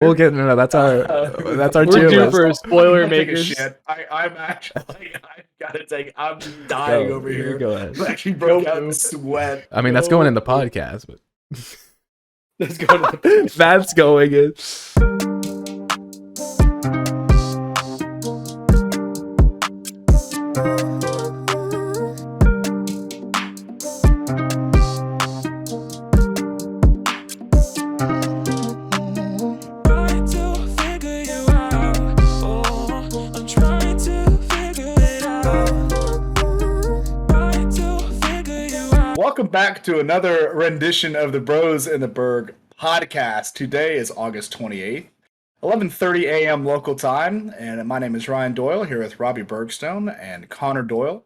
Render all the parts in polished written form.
We'll get no. That's our We're tier due list. for spoiler I'm taking a makers. shit. I'm actually, I gotta take. I'm dying over here. Go ahead. I actually broke Go, out boo. in sweat. I mean, that's going in the podcast, but Let's go to the that's going in. Welcome back to another rendition of the Bros in the Berg podcast. Today is August 28th, 11:30 a.m. local time, and my name is Ryan Doyle here with Robbie Bergstone and Connor Doyle,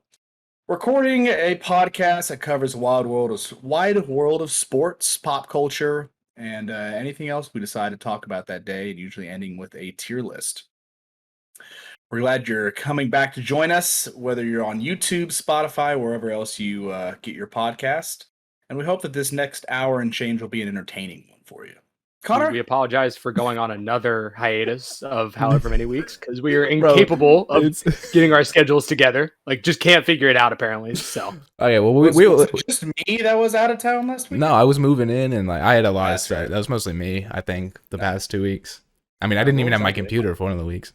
recording a podcast that covers wide world of sports, pop culture, and anything else we decide to talk about that day, and usually ending with a tier list. We're glad you're coming back to join us, whether you're on YouTube, Spotify, wherever else you get your podcast. And we hope that this next hour and change will be an entertaining one for you. Connor? We apologize for going on another hiatus of however many weeks because we are incapable of getting our schedules together. Like, just can't figure it out apparently. So, okay, well, was it just me that was out of town last week? No, I was moving in, and like I had a lot of stress. That was mostly me, I think, the past 2 weeks. I mean, I didn't even have my computer for one of the weeks.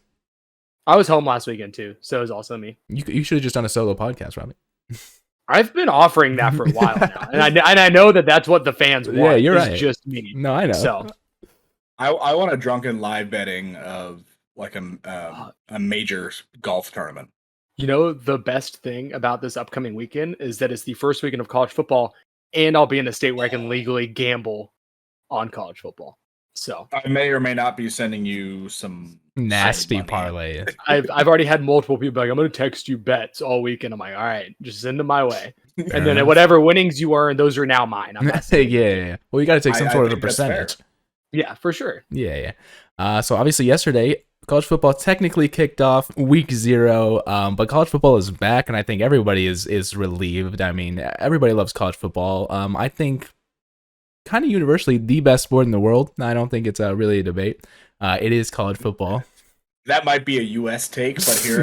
I was home last weekend too, so it was also me. You should have just done a solo podcast, Robbie. I've been offering that for a while now, and I know that that's what the fans want. Yeah, you're right. It's just me. No, I know. So I want a drunken live betting of like a major golf tournament. You know, the best thing about this upcoming weekend is that it's the first weekend of college football, and I'll be in a state where I can legally gamble on college football. So I may or may not be sending you some nasty parlay. I've already had multiple people like, I'm going to text you bets all weekend. I'm like, all right, just send them my way. And then whatever winnings you earn, those are now mine. I'm not yeah. Well, you got to take some sort of a percentage. Yeah, for sure. Yeah. So obviously yesterday, college football technically kicked off week 0, but college football is back, and I think everybody is relieved. I mean, everybody loves college football. I think kind of universally the best sport in the world. I don't think it's really a debate. It is college football. That might be a U.S. take, but here,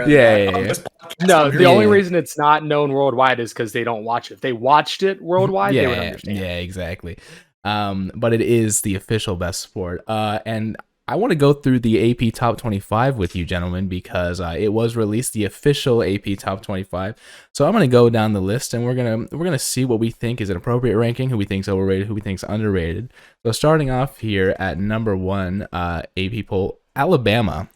No, the only reason it's not known worldwide is because they don't watch it. If they watched it worldwide, they would understand. Yeah, exactly. But it is the official best sport. And I want to go through the AP Top 25 with you, gentlemen, because it was released, the official AP Top 25. So I'm going to go down the list, and we're gonna see what we think is an appropriate ranking, who we think's overrated, who we think's underrated. So starting off here at number 1, AP poll, Alabama.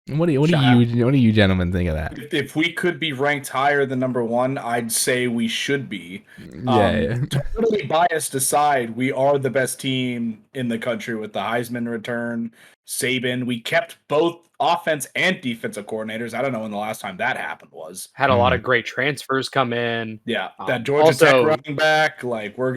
What do you gentlemen think of that? If we could be ranked higher than number 1, I'd say we should be. Totally biased aside, we are the best team in the country with the Heisman return. Saban, we kept both offense and defensive coordinators. I don't know when the last time that happened was. Had a lot of great transfers come in. Yeah, that Georgia Tech running back, like we're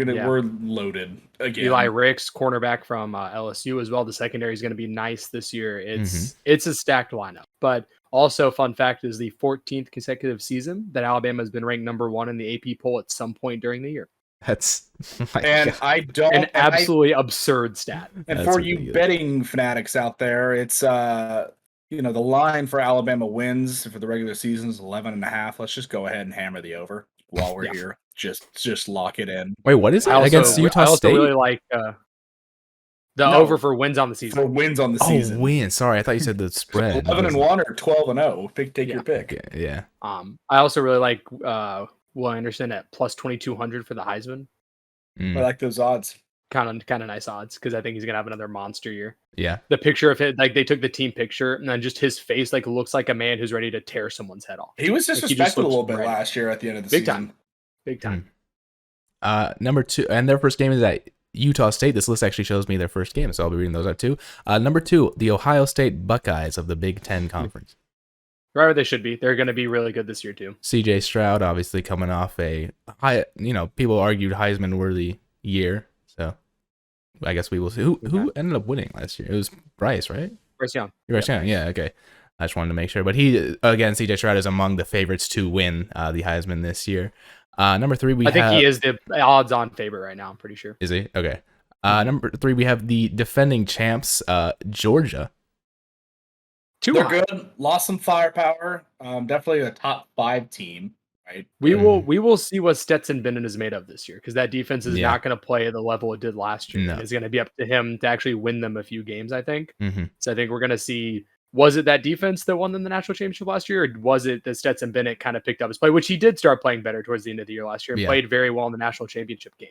loaded again. Eli Ricks, cornerback from LSU as well. The secondary is going to be nice this year. It's a stacked lineup. But also, fun fact is the 14th consecutive season that Alabama has been ranked number 1 in the AP poll at some point during the year. That's an absolutely absurd stat. And for you betting fanatics out there, it's the line for Alabama wins for the regular season is 11.5. Let's just go ahead and hammer the over while we're here. Just lock it in. Wait, what is it against Utah State? I also really like over for wins on the season. For wins on the season. Oh, wins. Sorry, I thought you said the spread. 11-1 or 12-0. Take your pick. Okay, yeah. I also really like Will Anderson at plus 2,200 for the Heisman. I like those odds. Kind of nice odds because I think he's gonna have another monster year. Yeah. The picture of it, like they took the team picture, and then just his face, like looks like a man who's ready to tear someone's head off. He was disrespected a little bit last year at the end of the season. Big time. Number 2, and their first game is at Utah State. This list actually shows me their first game, so I'll be reading those out too. Number 2, the Ohio State Buckeyes of the Big Ten Conference. Right where they should be. They're going to be really good this year too. CJ Stroud, obviously coming off a high, people argued Heisman worthy year, so I guess we will see. Who ended up winning last year? It was Bryce, right? Bryce Young. Bryce Young, yeah, okay. I just wanted to make sure. But CJ Stroud is among the favorites to win the Heisman this year. Number 3, I think he is the odds-on favorite right now, I'm pretty sure. Is he? Okay. Number 3, we have the defending champs, Georgia. They're good. Lost some firepower. Definitely a top 5 team. Right. We will see what Stetson Bennett is made of this year, because that defense is not going to play at the level it did last year. No. It's going to be up to him to actually win them a few games, I think. Mm-hmm. So I think we're going to see, was it that defense that won them the national championship last year, or was it that Stetson Bennett kind of picked up his play, which he did start playing better towards the end of the year last year and played very well in the national championship game.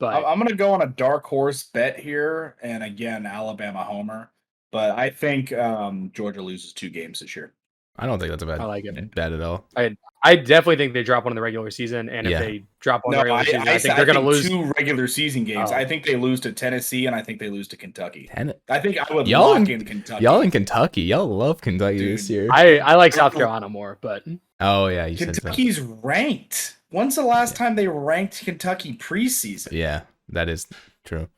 But I'm going to go on a dark horse bet here, and again, Alabama homer. But I think Georgia loses 2 games this year. I don't think that's a bad, I like it. bad at all. I definitely think they drop one in the regular season, and if they drop one in the regular season, I think they're going to lose 2 regular season games. I think they lose to Tennessee, and I think they lose to Kentucky. I think I would y'all lock in Kentucky. Y'all in Kentucky. Y'all love Kentucky this year. I like South Carolina more, but oh yeah, you Kentucky's said so. Ranked. When's the last time they ranked Kentucky preseason? Yeah, that is true.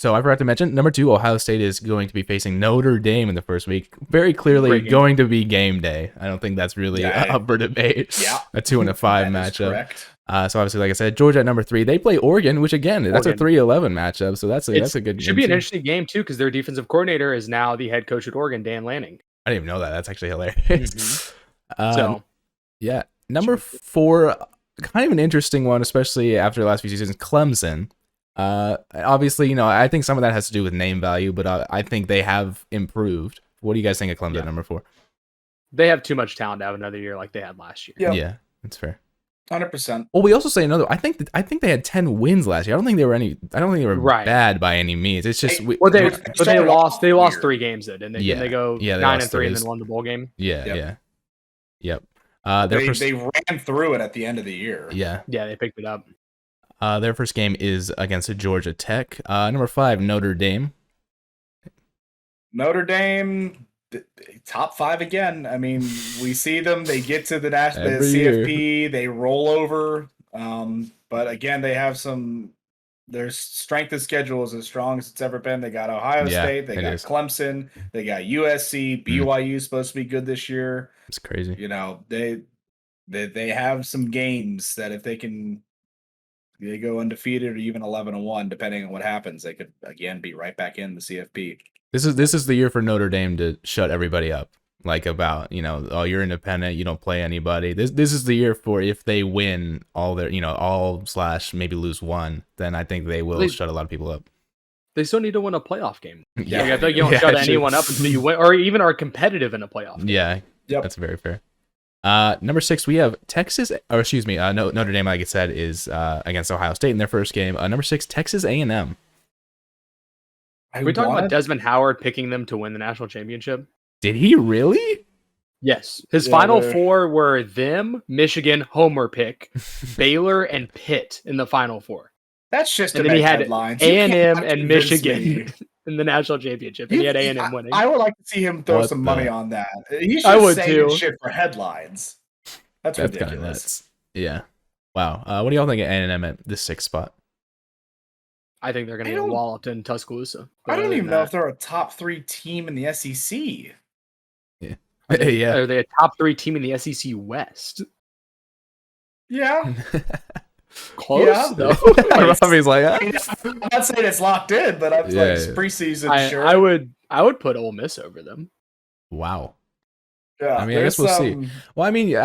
So I forgot to mention, number 2, Ohio State is going to be facing Notre Dame in the first week. Very clearly going to be game day. I don't think that's really up for debate. Yeah. A 2 and a 5 matchup. So obviously, like I said, Georgia at number 3. They play Oregon, which again, that's a 3-11 matchup. So that's a good game. Should be an interesting game too, because their defensive coordinator is now the head coach at Oregon, Dan Lanning. I didn't even know that. That's actually hilarious. Yeah. Number 4, kind of an interesting one, especially after the last few seasons, Clemson. Obviously, I think some of that has to do with name value, but I think they have improved. What do you guys think of Clemson at number 4? They have too much talent to have another year like they had last year. Yeah, that's fair. 100%. Well, we also say another. I think they had 10 wins last year. I don't think they were bad by any means. It's just they lost 3 games then, and they go 9-3 and then won the bowl game. Yep. They ran through it at the end of the year. Yeah, they picked it up. Their first game is against Georgia Tech. Number 5, Notre Dame. Notre Dame, top 5 again. I mean, we see them. They get to the CFP. They roll over. But again, they have their strength of schedule is as strong as it's ever been. They got Ohio State. They got Clemson. They got USC. BYU is supposed to be good this year. It's crazy. They have some games that if they can... They go undefeated or even 11-1, depending on what happens. They could again be right back in the CFP. This is the year for Notre Dame to shut everybody up. Like about you're independent, you don't play anybody. This is the year for if they win all their maybe lose 1, then I think they will shut a lot of people up. They still need to win a playoff game. Yeah, I think you don't shut anyone up until you win, or even are competitive in a playoff game. Yeah, that's very fair. Number 6, we have Notre Dame, like I said, is against Ohio State in their first game. Number 6, Texas A&M. We talking about Desmond Howard picking them to win the national championship? Did he really? Yes. His final 4 were them, Michigan, Homer pick, Baylor, and Pitt in the final 4. That's just and then he had A&M and Michigan in the national championship, and he had A&M winning. I would like to see him throw some money on that. He should say shit for headlines. That's ridiculous. Kind of nuts. Yeah. Wow. What do y'all think of A&M at the 6th spot? I think they're going to get walloped in Tuscaloosa. I don't even know if they're a top 3 team in the SEC. Yeah. Are they a top 3 team in the SEC West? Yeah. Close though. Robbie's like, I'm not saying it's locked in, but I'm like preseason. Sure, I would put Ole Miss over them. Wow. Yeah, I mean, I guess we'll see. Well, I mean,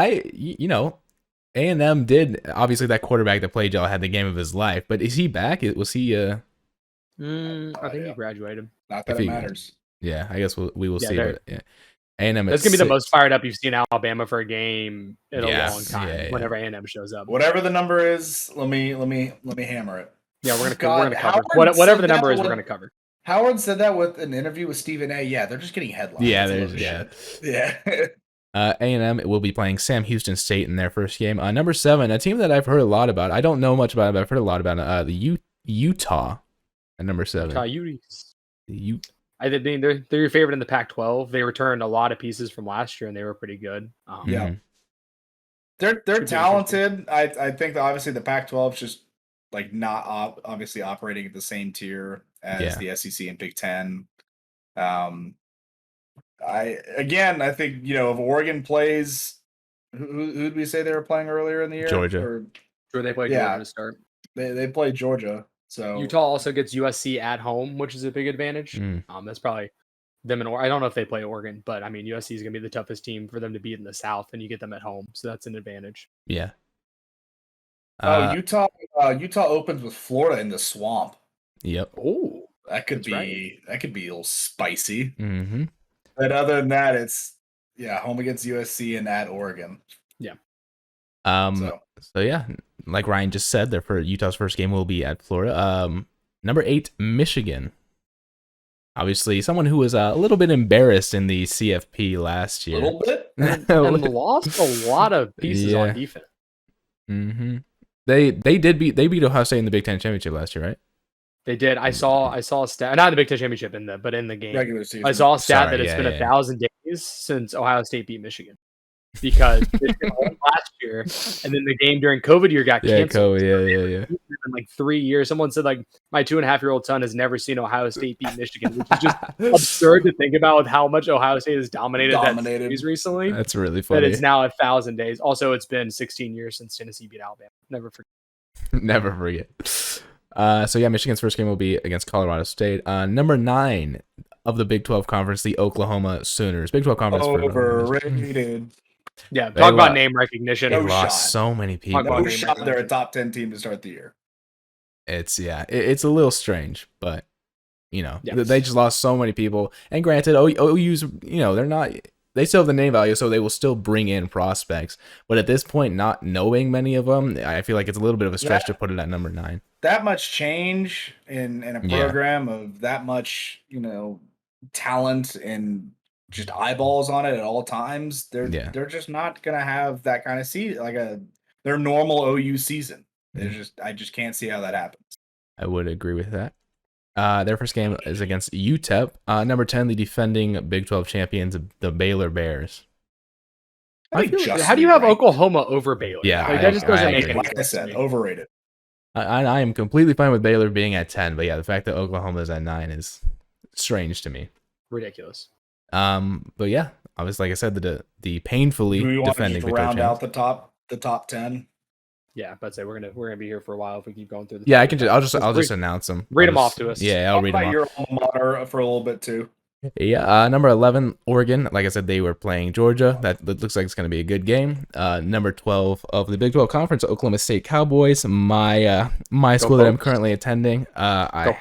A&M did obviously that quarterback that played y'all had the game of his life, but is he back? Was he? I think he graduated. Not that it matters. Yeah, I guess we will see. But, A&M. That's gonna be the most fired up you've seen Alabama for a game in a long time. Whenever A&M shows up, whatever the number is, let me hammer it. Yeah, we're gonna cover whatever the number is. We're gonna cover. Howard said that with an interview with Stephen A. Yeah, they're just getting headlines. Yeah. A&M will be playing Sam Houston State in their first game. Number 7, a team that I've heard a lot about. I don't know much about it, but I've heard a lot about it. The Utah at number 7. I think they're your favorite in the Pac-12. They returned a lot of pieces from last year, and they were pretty good. They're talented. I think that obviously the Pac-12 is just like not obviously operating at the same tier as the SEC and Big Ten. I think if Oregon plays, who did we say they were playing earlier in the year? Georgia. Or they played Georgia to start. They played Georgia. So Utah also gets USC at home, which is a big advantage. That's probably them and I don't know if they play Oregon, but I mean USC is going to be the toughest team for them to beat in the South, and you get them at home, so that's an advantage. Yeah. Utah opens with Florida in the Swamp. Yep. Oh, that could be a little spicy. Mm-hmm. But other than that, it's home against USC and at Oregon. Yeah. So yeah, like Ryan just said, Utah's first game will be at Florida. Number 8, Michigan. Obviously, someone who was a little bit embarrassed in the CFP last year. A little bit, and lost a lot of pieces on defense. Mm-hmm. They beat Ohio State in the Big Ten championship last year, right? They did. I saw a stat, not in the Big Ten championship, but in the game. Regular season. I saw a stat that it's been 1,000 days since Ohio State beat Michigan, because Michigan won last year, and then the game during COVID year got canceled. Yeah. It's been like 3 years. Someone said like my 2.5-year-old son has never seen Ohio State beat Michigan, which is just absurd to think about with how much Ohio State has dominated that series recently. That's really funny. That it's now 1,000 days. Also, it's been 16 years since Tennessee beat Alabama. Never forget. Never forget. So yeah, Michigan's first game will be against Colorado State. Number 9 of the Big 12 Conference, the Oklahoma Sooners. Big 12 Conference. Overrated. Yeah, talk about name recognition. They lost so many people. No shot they're a top 10 team to start the year. It's a little strange, but they just lost so many people. And granted, OU's they still have the name value, so they will still bring in prospects. But at this point, not knowing many of them, I feel like it's a little bit of a stretch to put it at number 9. That much change in a program of that much, talent and just eyeballs on it at all times. They're just not gonna have that kind of season, like their normal OU season. I just can't see how that happens. I would agree with that. Their first game is against UTEP. Number 10, the defending Big 12 champions, the Baylor Bears. How do you have Oklahoma over Baylor? Yeah, that just doesn't make any sense. Like I said, overrated. I am completely fine with Baylor being at 10, but yeah, the fact that Oklahoma is at 9 is strange to me. Ridiculous. But yeah, obviously, like I said, the painfully defending Big 12 round out the top 10. Yeah, but say we're gonna be here for a while if we keep going through this. Yeah, I'll just announce them. Read them off to us. Yeah, I'll read them off. Your alma mater for a little bit too. Yeah, number 11, Oregon. Like I said, they were playing Georgia. That looks like it's going to be a good game. Number 12 of the Big 12 Conference, Oklahoma State Cowboys. My school that I'm currently attending. I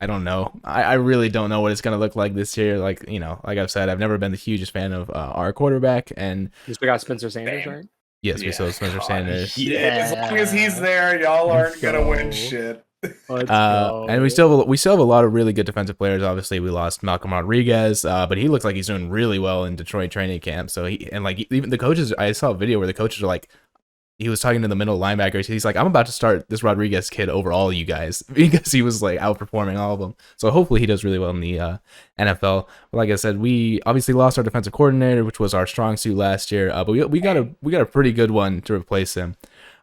don't know. I really don't know what it's going to look like this year. Like I've said, I've never been the hugest fan of our quarterback. And we got Spencer Sanders, right? Yes, we still have Spencer Sanders. Yeah, as long as he's there, y'all aren't gonna win shit. And we still have a lot of really good defensive players. Obviously, we lost Malcolm Rodriguez, but he looks like he's doing really well in Detroit training camp. So even the coaches, I saw a video where the coaches are like, he was talking to the middle linebackers. He's like, I'm about to start this Rodriguez kid over all you guys, because he was like outperforming all of them. So hopefully he does really well in the NFL. But like I said, we obviously lost our defensive coordinator, which was our strong suit last year. But we got a pretty good one to replace him.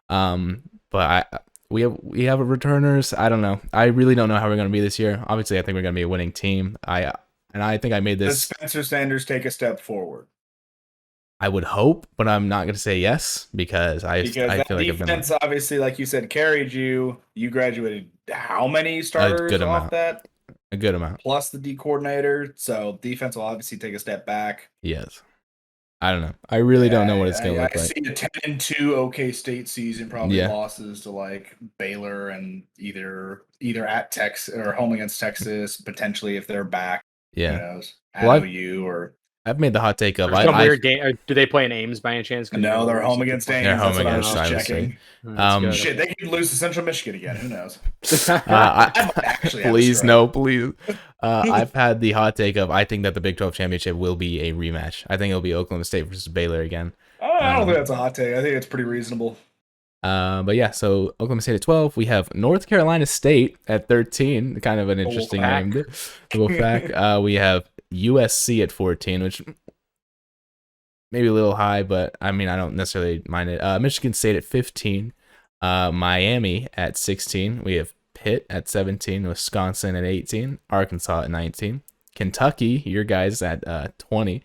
But we have returners. I don't know. I really don't know how we're going to be this year. Obviously, I think we're going to be a winning team. I think I made this. Does Spencer Sanders take a step forward? I would hope, but I'm not going to say yes because I feel like defense, obviously, like you said, carried you. You graduated how many starters off that? A good amount. Plus the D coordinator. So defense will obviously take a step back. Yes. I don't know. I really don't know what it's going to look like. I see a 10-2 OK State season, probably losses to like Baylor and either at Texas or home against Texas, potentially if they're back. Yeah. Who knows? At OU or. I've made the hot take of some weird game. Do they play in Ames by any chance? No, they're home against Ames. They're home against checking. Shit, they could lose to Central Michigan again. Who knows? Please, no, please. I've had the hot take of I think that the Big 12 championship will be a rematch. I think it'll be Oklahoma State versus Baylor again. I don't think that's a hot take. I think it's pretty reasonable. But yeah, so Oklahoma State at 12. We have North Carolina State at 13. Kind of an interesting name. We have USC at 14, which maybe a little high, but I mean, I don't necessarily mind it. Michigan State at 15. Miami at 16. We have Pitt at 17. Wisconsin at 18. Arkansas at 19. Kentucky, your guys at 20.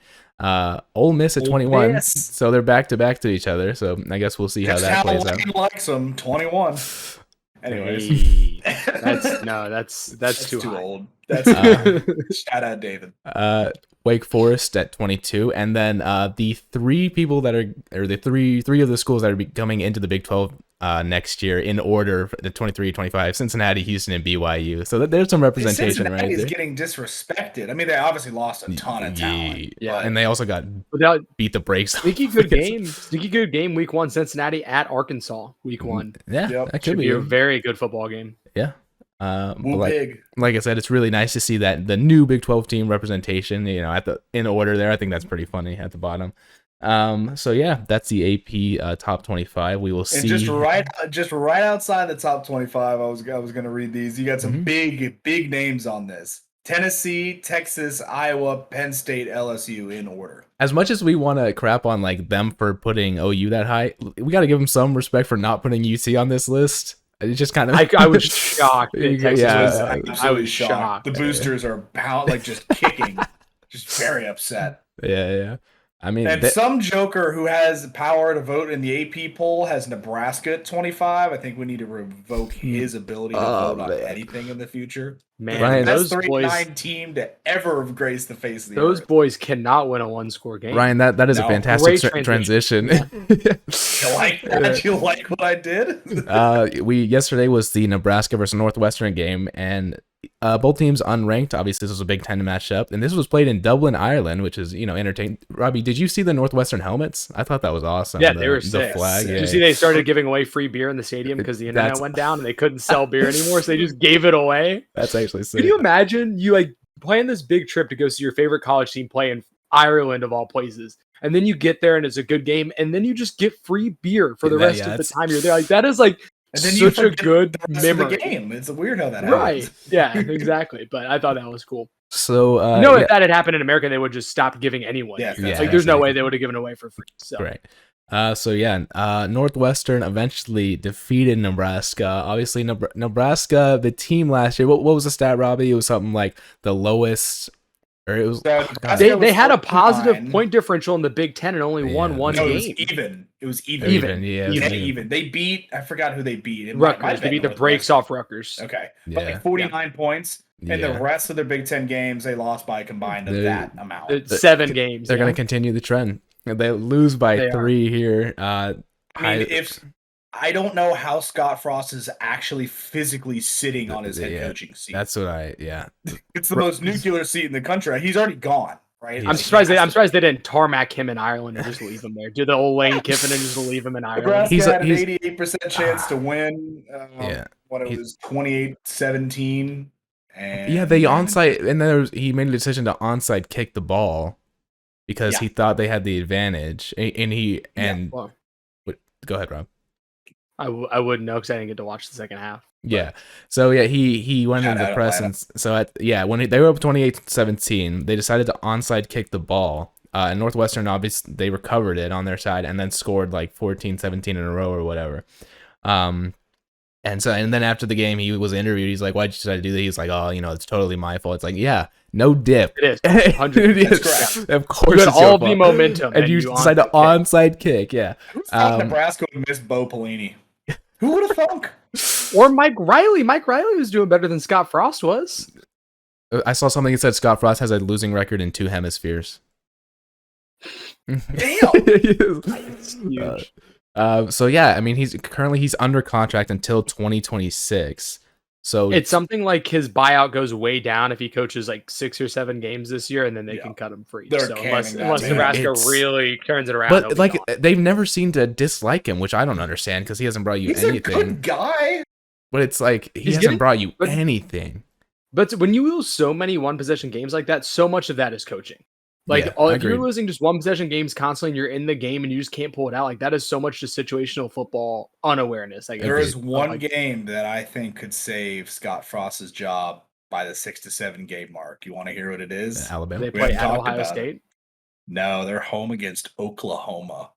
Ole Miss at 21. Miss. So they're back to each other. So I guess we'll see how that plays out. Likes them 21. Anyways, Hey, that's too high. old. That's shout out David. Wake Forest at 22, and then the three people that are, or the three of the schools that are coming into the Big 12 next year in order, the 23, 25, Cincinnati, Houston, and BYU. So there's some representation right there. Cincinnati is getting disrespected. I mean, they obviously lost a ton of talent. Yeah, and they also got beat the brakes. Sneaky good game. Week 1, Cincinnati at Arkansas. Week 1. Yeah, that Should be a very good football game. Yeah. Big. Like I said, it's really nice to see that the new Big 12 team representation, in order there. I think that's pretty funny at the bottom. So yeah, that's the AP top 25. We will see. And just right outside the top 25, I was going to read these. You got some big names on this. Tennessee, Texas, Iowa, Penn State, LSU in order. As much as we want to crap on like them for putting OU that high, we got to give them some respect for not putting UC on this list. It's just kind of I was shocked. I was shocked. The boosters are just kicking, just very upset. Yeah. I mean, and some joker who has power to vote in the AP poll has Nebraska at 25. I think we need to revoke his ability to vote on anything in the future. Man, Ryan, that's the 3-9 team to ever have graced the face of the earth. Those boys cannot win a one-score game. Ryan, that is a fantastic transition. You like that? You like what I did? Yesterday was the Nebraska versus Northwestern game, and both teams unranked. Obviously, this was a Big Ten matchup, and this was played in Dublin, Ireland, which is entertaining. Robbie, did you see the Northwestern helmets? I thought that was awesome. Yeah, they were sick. The flag. Did you see they started giving away free beer in the stadium because the internet went down and they couldn't sell beer anymore, so they just gave it away. That's actually sick. Can you imagine you plan this big trip to go see your favorite college team play in Ireland of all places, and then you get there and it's a good game, and then you just get free beer for the rest of the time you're there? That is and then such a good memory. The game. It's weird how that happens. Right. Yeah, exactly. But I thought that was cool. So if that had happened in America, they would just stop giving anyone. Yeah, there's no way they would have given away for free. So. Right. Northwestern eventually defeated Nebraska. Obviously, Nebraska, the team last year. What was the stat, Robbie? It was something like the lowest. Or it was they had a positive point differential in the Big Ten and only won one game. It was even. Even. They beat, I forgot who they beat. Rutgers. They beat the brakes off Rutgers. Okay. But 49 points. And the rest of their Big Ten games, they lost by a combined of that amount. 7 games. They're going to continue the trend. They lose by 3 here. I don't know how Scott Frost is actually physically sitting on his head coaching seat. That's what It's the most nuclear seat in the country. He's already gone, right? I'm surprised they didn't tarmac him in Ireland and just leave him there. Do the old Lane Kiffin and just leave him in Ireland. Nebraska had an 88% chance to win when it was 28-17. And they onside, and then he made a decision to onside kick the ball because he thought they had the advantage, go ahead, Rob. I wouldn't know because I didn't get to watch the second half. Yeah. So he went into the press, and so when they were up 28-17, they decided to onside kick the ball. And Northwestern, obviously, they recovered it on their side and then scored 14-17 in a row or whatever. And then after the game, he was interviewed. He's like, "Why'd you decide to do that?" He's like, "Oh, it's totally my fault." It's like, yeah, no dip. It is 100%. Correct. Of course, you had all the momentum, and you decide to onside kick. Yeah. Who thought Nebraska would miss Bo Pelini? Who would have thunk? Or Mike Riley. Mike Riley was doing better than Scott Frost was. I saw something that said Scott Frost has a losing record in 2 hemispheres. Damn. It's huge. He's under contract until 2026. So it's something like his buyout goes way down if he coaches 6 or 7 games this year, and then they can cut him free. So unless Nebraska really turns it around, but they've never seemed to dislike him, which I don't understand because he hasn't brought you anything. He's a good guy, but it's he hasn't brought you anything. But when you lose so many one-possession games like that, so much of that is coaching. If you're losing just one-possession games constantly and you're in the game and you just can't pull it out, that is so much just situational football unawareness. There is one game that I think could save Scott Frost's job by the 6 to 7 game mark. You want to hear what it is? Alabama. They play at Ohio State? No, they're home against Oklahoma.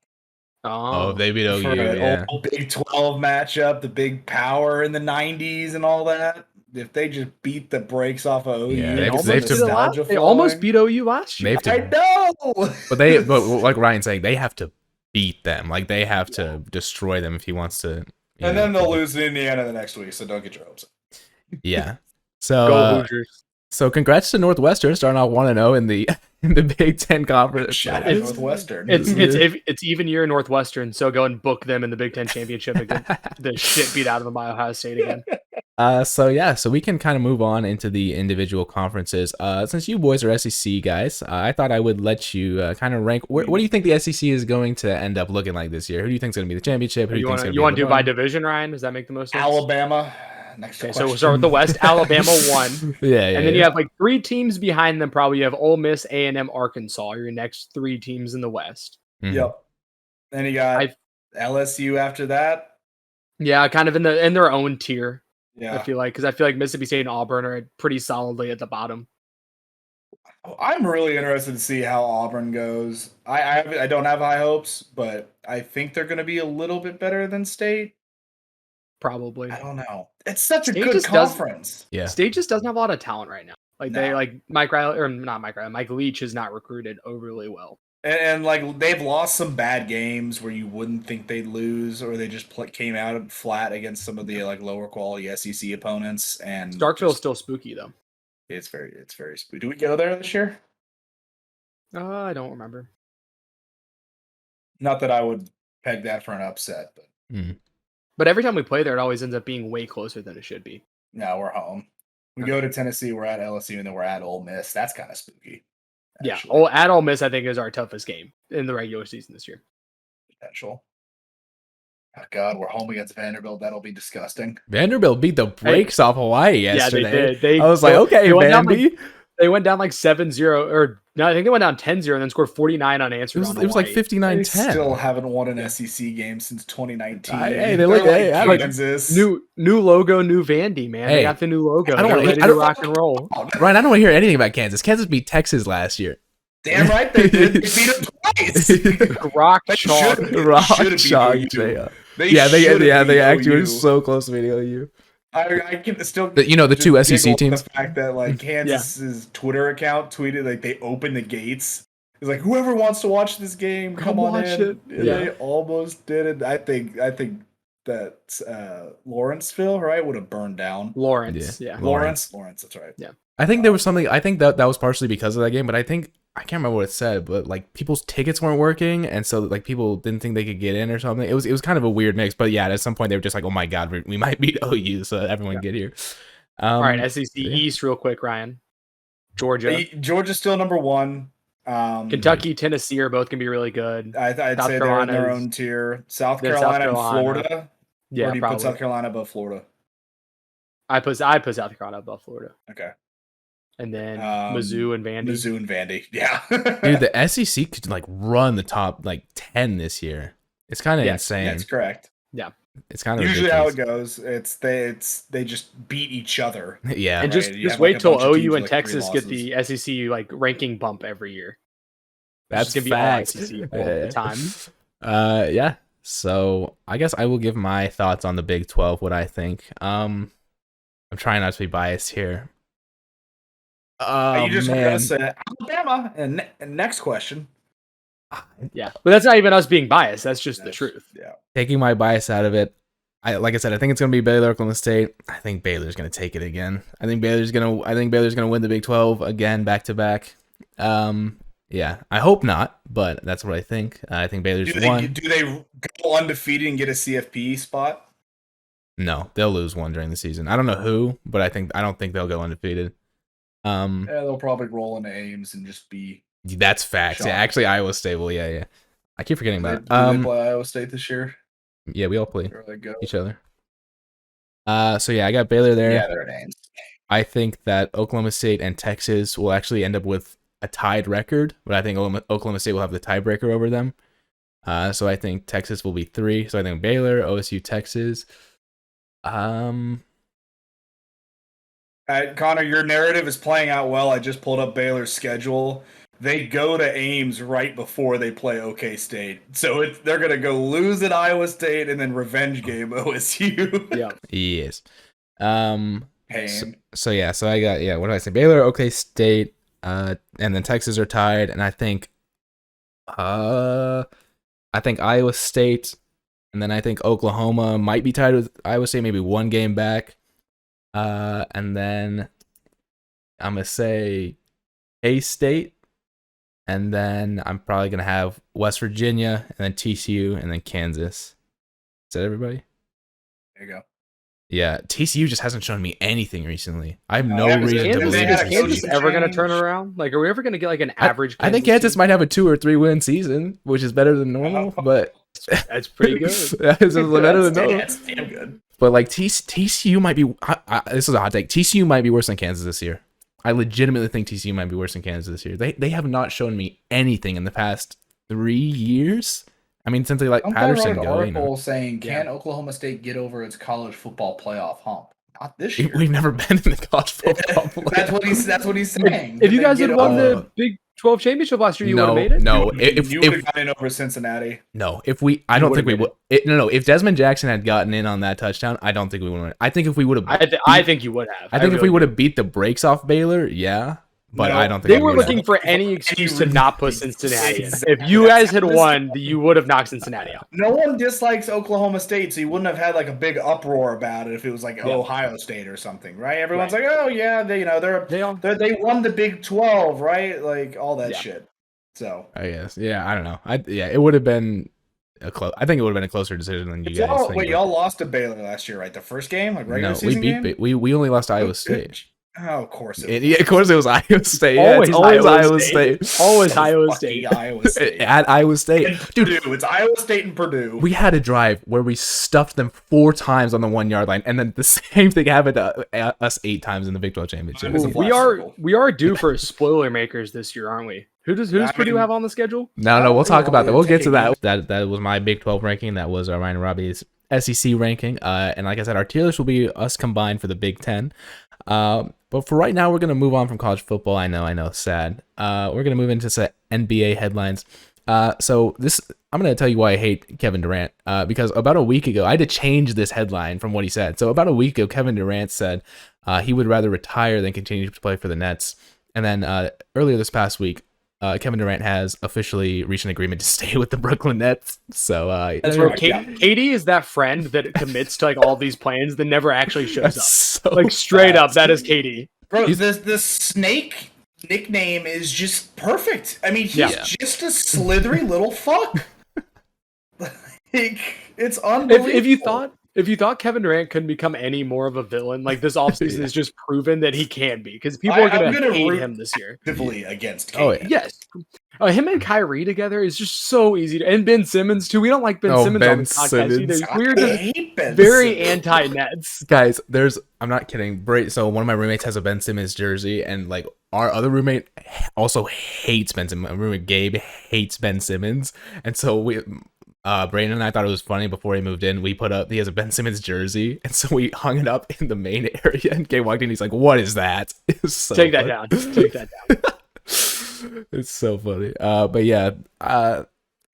Oh, they beat OU, an old Big 12 matchup, the big power in the 90s and all that. If they just beat the brakes off of OU, they almost beat OU last year. I know, but like Ryan's saying, they have to beat them. They have to destroy them if he wants to And then they'll lose to Indiana the next week, so don't get your hopes up. Yeah. Go So Hoosiers. so congrats to Northwestern starting out 1-0 in the in the Big Ten conference. Shout out Northwestern. It's even year Northwestern, so go and book them in the Big Ten championship and get the shit beat out of them by Ohio State again. So we can kind of move on into the individual conferences. Since you boys are SEC guys, I thought I would let you kind of rank. What do you think the SEC is going to end up looking like this year? Who do you think is going to be the championship? Who do you think You want to do by division, Ryan? Does that make the most sense? Alabama. Next Okay, question. so we'll start with the West. Alabama 1. Yeah, And then you have like 3 teams behind them. Probably you have Ole Miss, A&M, Arkansas. Your next 3 teams in the West. Mhm. Yep. Then you got LSU after that. Yeah, kind of in their own tier. Yeah. I feel like Mississippi State and Auburn are pretty solidly at the bottom. I'm really interested to see how Auburn goes. I don't have high hopes, but I think they're going to be a little bit better than State. Probably. I don't know. It's such a State good just conference. Yeah. State just doesn't have a lot of talent right now. Like No. they like Mike Leach is not recruited overly well. And like they've lost some bad games where you wouldn't think they'd lose, or they just came out flat against some of the like lower quality SEC opponents. And Starkville's still spooky though. It's very spooky. Do we go there this year? I don't remember. Not that I would peg that for an upset, but But every time we play there, it always ends up being way closer than it should be. no, we're home. We go to Tennessee, we're at LSU, and then we're at Ole Miss. That's kind of spooky. Actually. Yeah, at Ole Miss, I think is our toughest game in the regular season this year. Potential. Oh God, we're home against Vanderbilt. That'll be disgusting. Vanderbilt beat the brakes off Hawaii yesterday. Yeah, they did. I was like, okay, Vandy. They went down like 7-0, or no, I think they went down 10-0 and then scored 49 unanswered. It was like 59-10. They still haven't won an SEC game since 2019. Hey, they look like Kansas. New logo, new Vandy, man. They got the new logo. I don't rock and roll. Ryan, I don't want to hear anything about Kansas. Kansas beat Texas last year. Damn right they did. They beat them twice. Rock chalk. They actually were so close to beating OU. I can still, the 2 SEC teams. The fact that like Kansas's Twitter account tweeted like they opened the gates. It's like whoever wants to watch this game, come on in. They almost did it. I think that Lawrenceville, right, would have burned down. Lawrence. Lawrence. That's right. Yeah. I think there was something. I think that was partially because of that game, but I can't remember what it said. But like people's tickets weren't working, and so like people didn't think they could get in or something. It was kind of a weird mix. But yeah, at some point they were just like, "Oh my God, we might beat OU," so everyone get here. All right, SEC East, real quick, Ryan. Georgia's still number 1. Kentucky, Tennessee are both gonna be really good. I'd say they're in their own tier. South Carolina and Florida. Yeah, or do you put South Carolina above Florida? I put South Carolina above Florida. Okay. And then Mizzou and Vandy. Yeah. Dude, the SEC could like run the top like 10 this year. It's kind of insane. That's correct. Yeah. It's kind of usually ridiculous. How it goes. They just beat each other. Yeah. And just wait till OU and Texas get the SEC like ranking bump every year. That's gonna be all SEC all the time. Yeah. So I guess I will give my thoughts on the Big 12. What I think. I'm trying not to be biased here. You just gonna say Alabama, and next question. Yeah, but that's not even us being biased. That's just the truth. Yeah. Taking my bias out of it, like I said, I think it's gonna be Baylor, Oklahoma State. I think Baylor's gonna take it again. I think Baylor's gonna win the Big 12 again, back to back. Yeah, I hope not, but that's what I think. I think Baylor's won. Do they go undefeated and get a CFP spot? No, they'll lose one during the season. I don't know who, but I don't think they'll go undefeated. Yeah, they'll probably roll into Ames and just be. That's facts. Shocked. Yeah, actually, Iowa State will. Yeah. I keep forgetting that. Do they play Iowa State this year? Yeah, we all play each other. So yeah, I got Baylor there. Yeah, they're at Ames. I think that Oklahoma State and Texas will actually end up with a tied record, but I think Oklahoma State will have the tiebreaker over them. So I think Texas will be 3. So I think Baylor, OSU, Texas. Connor, your narrative is playing out well. I just pulled up Baylor's schedule. They go to Ames right before they play OK State. So they're going to go lose at Iowa State and then revenge game OSU. Yeah. Yes. So I got, what did I say? Baylor, OK State, and then Texas are tied. And I think Iowa State, And then I think Oklahoma might be tied with Iowa State, maybe one game back. And then I'm going to say K-State. And then I'm probably going to have West Virginia, and then TCU, and then Kansas. Is that everybody? There you go. Yeah, TCU just hasn't shown me anything recently. I have No, no Kansas- reason to Kansas, believe had is a this. Kansas coaching ever going to change. turn around? Like, are we ever going to get like an average? I think Kansas team? might have a 2 or 3 win season, which is better than normal, but That's pretty good. that is better than normal. That's damn good. But like TCU might be. This is a hot take. TCU might be worse than Kansas this year. I legitimately think TCU might be worse than Kansas this year. They have not shown me anything in the past 3 years. I mean, since they let Don't Patterson wrote an go. article saying, "Can Oklahoma State get over its college football playoff hump?" Not this year. We've never been in the college football playoff. That's what he's saying. If you guys Get had won over- the Big 12 championship last year, you would have made it. No, you would have if gotten over Cincinnati. no, if we, I don't think we would've would. No, if Desmond Jackson had gotten in on that touchdown, I don't think we would have. I think if we would have, I think you would have. I think if we really would do. have beat the brakes off Baylor, yeah. But No, I don't think They we were would have. looking for any excuse to not put Cincinnati in. Exactly. If you guys had won, you would have knocked Cincinnati out. No one dislikes Oklahoma State, so you wouldn't have had like a big uproar about it if it was like Yeah. Ohio State or something, right? Everyone's like, "Oh yeah, they They won the Big 12, right? Like all that Yeah. shit." So I guess, yeah. I don't know. It would have been a close. I think it would have been a closer decision than you guys think. wait, y'all lost to Baylor last year, right? The first game, like regular No, we season beat. game. We only lost to Iowa State. Oh, of course. Yeah, of course it was Iowa State. Yeah, Always it's always Iowa Iowa State. State. Always So Iowa fucking State. Iowa State. At Iowa State, And dude. Purdue. It's Iowa State and Purdue. We had a drive where we stuffed them 4 times on the 1 yard line, and then the same thing happened to us 8 times in the Big 12 championship. It was a We flat are circle. due for Spoiler makers this year, aren't we? Who does I Purdue mean- have on the schedule? No, we'll talk about that. We'll get to Taking that. That was my Big 12 ranking. That was Ryan and Robbie's SEC ranking. And like I said, our tier list will be us combined for the Big 10. But for right now, we're going to move on from college football. I know, sad. We're going to move into some NBA headlines. So I'm going to tell you why I hate Kevin Durant. Because about a week ago, I had to change this headline from what he said. So about a week ago, Kevin Durant said he would rather retire than continue to play for the Nets. And then earlier this past week, Kevin Durant has officially reached an agreement to stay with the Brooklyn Nets. So That's where Katie is that friend that commits to like all these plans that never actually shows up. so Like straight bad. up, that is Katie. Bro, the snake nickname is just perfect. I mean, he's Yeah. just a slithery little fuck. Like, it's unbelievable. If you thought Kevin Durant couldn't become any more of a villain, like this offseason has just proven that he can be, because people are I'm going to gonna hate root him this year. actively against Katie. Oh, yeah. Yes. Him and Kyrie together is just so easy and Ben Simmons too. We don't like Ben Oh, Simmons Ben on this podcast either. Simmons. We're I just hate Ben very Simmons. anti-Nets. Guys, I'm not kidding. So one of my roommates has a Ben Simmons jersey, and like our other roommate also hates Ben Simmons. My roommate Gabe hates Ben Simmons, and so Brandon and I thought it was funny before he moved in. He has a Ben Simmons jersey, and so we hung it up in the main area. And Gabe walked in, he's like, "What is that?" It's so Take that funny. down. Take that down. It's so funny. But yeah,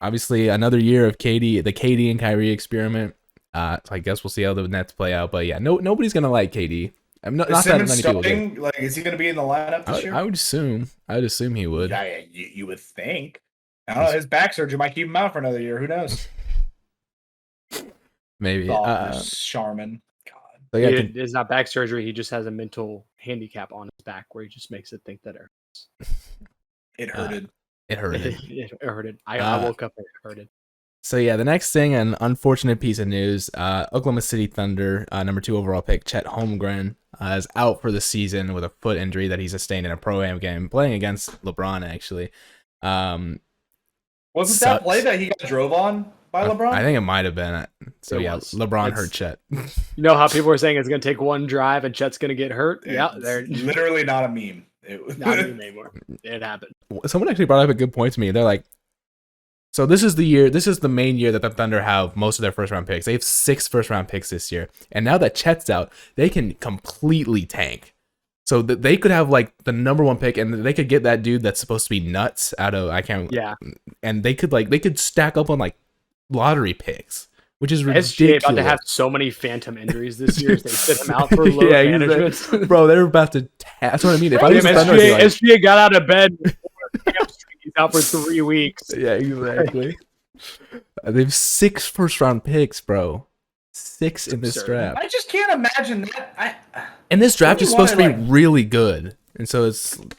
obviously another year of the Katie and Kyrie experiment. So I guess we'll see how the Nets play out. But yeah, nobody's gonna like KD. I'm not Is that Simmons many people do. starting? Like, is he going to be in the lineup this year? I would assume he would. Yeah, you would think. I don't know. His back surgery might keep him out for another year. Who knows? Maybe. Sharman. God. So yeah, It's not back surgery. He just has a mental handicap on his back where he just makes it think that It hurted. it hurted. it hurted. I woke up and it hurted. So yeah, the next thing, an unfortunate piece of news: Oklahoma City Thunder, number 2 overall pick Chet Holmgren, is out for the season with a foot injury that he sustained in a pro-am game playing against LeBron. Actually, Wasn't sucks. that play that he got drove on by LeBron? I think it might have been. So It yeah, was. LeBron It's- hurt Chet. You know how people were saying it's going to take one drive and Chet's going to get hurt? Yeah, It's they're literally not a meme. It was not even anymore. It happened. Someone actually brought up a good point to me. They're like, so this is the main year that the Thunder have most of their first round picks. They have 6 first round picks this year. And now that Chet's out, they can completely tank. So they could have like the number 1 pick, and they could get that dude that's supposed to be nuts out of Yeah. and they could stack up on like lottery picks, which is SGA ridiculous. about to have so many phantom injuries this year as they sit him out for load Yeah, management. Bro, they're about to. That's what I mean. If I was Damn, the Thunder, I'd be like, SGA got out of bed before hamstring. He's out for 3 weeks. yeah, exactly. They have 6 first-round picks, bro. 6 in this draft. I just can't imagine that. And this draft is supposed to be like, really good, and so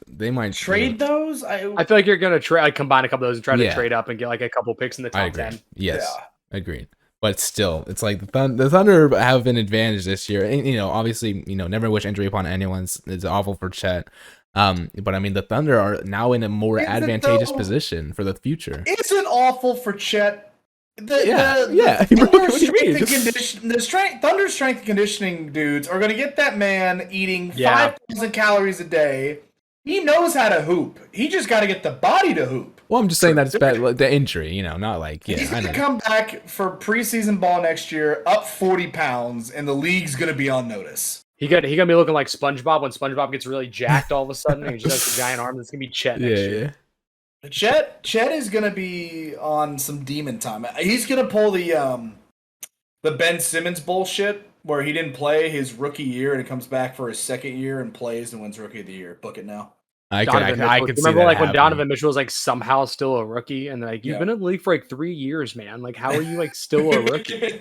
they might trade those. I feel like you're gonna combine a couple of those and try to trade up and get like a couple picks in the top 10. Yes, agreed. But still, it's like the Thunder have an advantage this year. And, obviously, never wish injury upon anyone. It's awful for Chet. But I mean, the Thunder are now in a more advantageous position for the future. Isn't awful for Chet. Thunder strength and conditioning dudes are going to get that man eating 5,000 calories a day. He knows how to hoop. He just got to get the body to hoop. Well, I'm just saying that it's bad. Like, the injury, not like he's going to come back for preseason ball next year, up 40 pounds, and the league's going to be on notice. He gonna be looking like SpongeBob when SpongeBob gets really jacked all of a sudden. And he just has a giant arm. That's gonna be Chet next year. Chet is gonna be on some demon time. He's gonna pull the Ben Simmons bullshit where he didn't play his rookie year and he comes back for his second year and plays and wins Rookie of the Year. Book it now. I could remember like when Donovan Mitchell was like somehow still a rookie and like you've been in the league for like 3 years, man. Like how are you like still a rookie?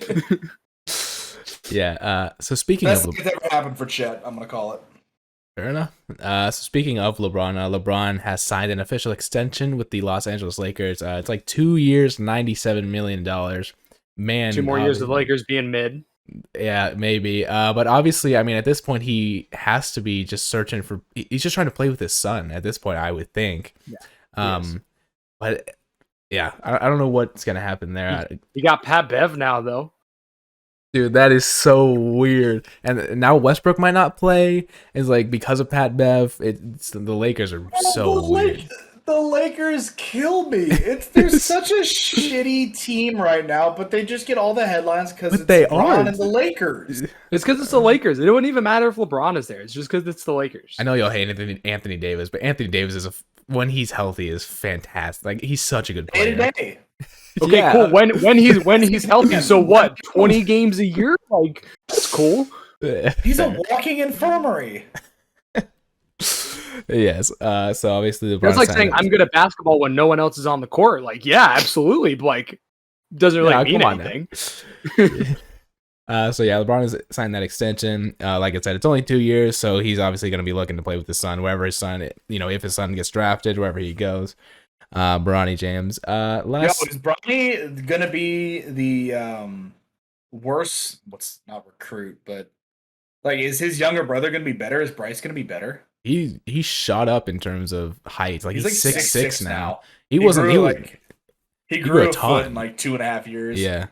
Yeah. So speaking of LeBron, ever happened for Chet, I'm gonna call it. Fair enough. So speaking of LeBron, LeBron has signed an official extension with the Los Angeles Lakers. It's like 2 years, $97 million. Man, 2 more years of the Lakers being mid. Yeah, maybe. But obviously, I mean, at this point, he has to be just searching for. He's just trying to play with his son. At this point, I would think. Yeah. But yeah, I don't know what's gonna happen there. You got Pat Bev now, though. Dude, that is so weird. And now Westbrook might not play. It's like because of Pat Bev, the Lakers are so weird. The Lakers kill me. They're such a shitty team right now, but they just get all the headlines because it's LeBron and the Lakers. It's because it's the Lakers. It wouldn't even matter if LeBron is there. It's just because it's the Lakers. I know you'll hate Anthony Davis, but Anthony Davis when he's healthy is fantastic. Like he's such a good player. Day-to-day. Okay, cool. When he's healthy, so what? 20 games a year? Like that's cool. He's a walking infirmary. Yes. So obviously the that's like saying I'm good at basketball when no one else is on the court. Like, yeah, absolutely. But like, doesn't really mean anything. So yeah, LeBron has signed that extension. Like I said, it's only 2 years, so he's obviously going to be looking to play with his son, wherever his son, if his son gets drafted, wherever he goes. Bronny James. Is Bronny gonna be the worse? What's not recruit, but like, is his younger brother gonna be better? Is Bryce gonna be better? He shot up in terms of height. Like he's like 6'6" now. He grew a ton foot in like 2.5 years. Yeah.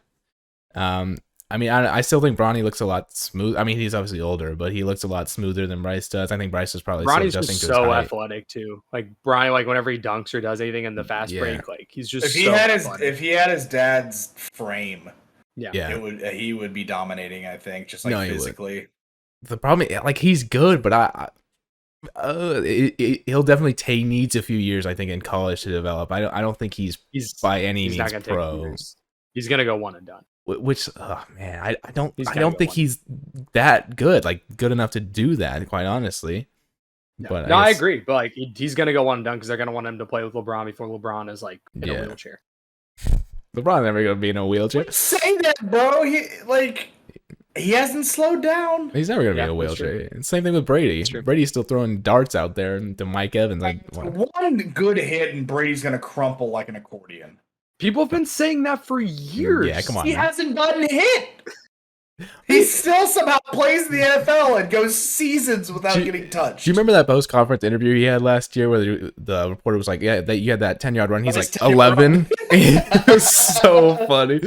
I mean, I still think Bronny looks a lot smooth. I mean, he's obviously older, but he looks a lot smoother than Bryce does. I think Bryce is probably Bronny's just so athletic too. Like Bronny, like whenever he dunks or does anything in the fast break, like he's just. If he had his dad's frame, he would be dominating. I think just like physically. The problem, like he's good, but he'll definitely needs a few years, I think, in college to develop. I don't think he's by any means pro. He's gonna go one and done. Which, oh man, I don't think he's that good, like good enough to do that. Quite honestly, but I agree. But like he's gonna go one and done because they're gonna want him to play with LeBron before LeBron is like in a wheelchair. LeBron's never gonna be in a wheelchair. Say that, bro. He hasn't slowed down. He's never gonna be in a wheelchair. Same thing with Brady. Brady's still throwing darts out there to Mike Evans. One good hit and Brady's gonna crumple like an accordion. People have been saying that for years. Yeah, come on. He hasn't gotten hit. He still somehow plays in the NFL and goes seasons without getting touched. Do you remember that post-conference interview he had last year where the reporter was like, yeah, that you had that 10-yard run. He's like 11. It was so funny.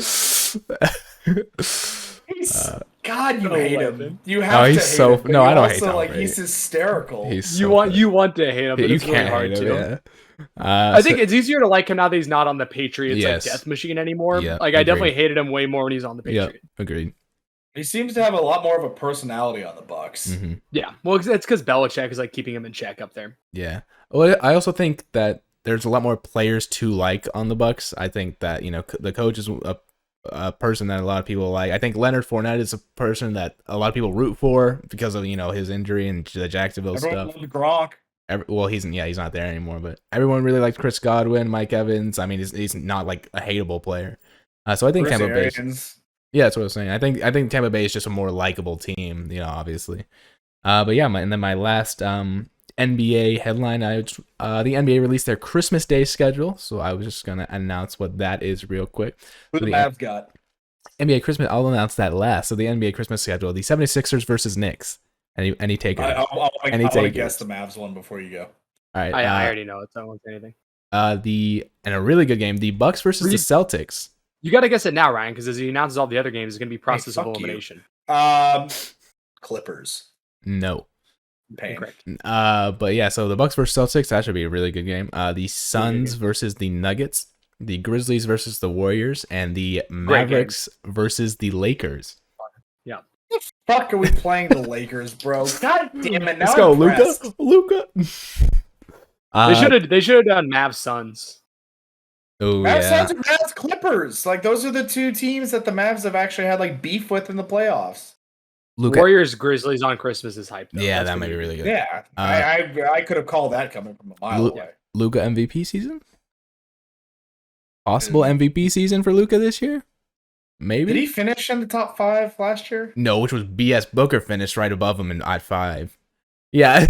God, you hate him. You have to hate him. No, I don't hate him. Like, he's hysterical. You want to hate him, but it's really hard to. Yeah. I think it's easier to like him now that he's not on the Patriots like death machine anymore. Yeah, like I definitely hated him way more when he's on the Patriots. Yeah, agreed. He seems to have a lot more of a personality on the Bucks. Mm-hmm. Yeah, well, it's because Belichick is like keeping him in check up there. Yeah. Well, I also think that there's a lot more players to like on the Bucks. I think that the coach is a person that a lot of people like. I think Leonard Fournette is a person that a lot of people root for because of his injury and the Jacksonville stuff. Gronk. He's not there anymore, but everyone really liked Chris Godwin, Mike Evans. I mean, he's not like a hateable player. So I think Bruce Tampa Bay. Arians. Yeah, that's what I was saying. I think Tampa Bay is just a more likable team, obviously. But yeah, and then my last NBA headline, the NBA released their Christmas Day schedule, so I was just gonna announce what that is real quick. Who So the the Mavs got? NBA Christmas, I'll announce that last. So the NBA Christmas schedule, the 76ers versus Knicks. Any takers? I want Any to takers? guess the Mavs one before you go. All right. I already know it, so I won't say anything. And a really good game, the Bucks versus the Celtics. You got to guess it now, Ryan, because as he announces all the other games, it's going to be process of fuck you. elimination. Clippers. No. Pain. Correct. But yeah, so the Bucks versus Celtics, that should be a really good game. The Suns versus the Nuggets, the Grizzlies versus the Warriors, and the Mavericks versus the Lakers. Yeah. The fuck are we playing the Lakers, bro? God damn it! Now Let's go, I'm impressed. Luka. They should have done Mavs Suns. Oh Mavs yeah. Suns and Mavs Clippers. Like those are the two teams that the Mavs have actually had like beef with in the playoffs. Luka. Warriors Grizzlies on Christmas is hyped. Yeah, that might be really good. Yeah, I could have called that coming from a mile away. Luka MVP season? Possible MVP season for Luka this year? Maybe. Did he finish in the top 5 last year? No, which was BS. Booker finished right above him at 5. Yeah,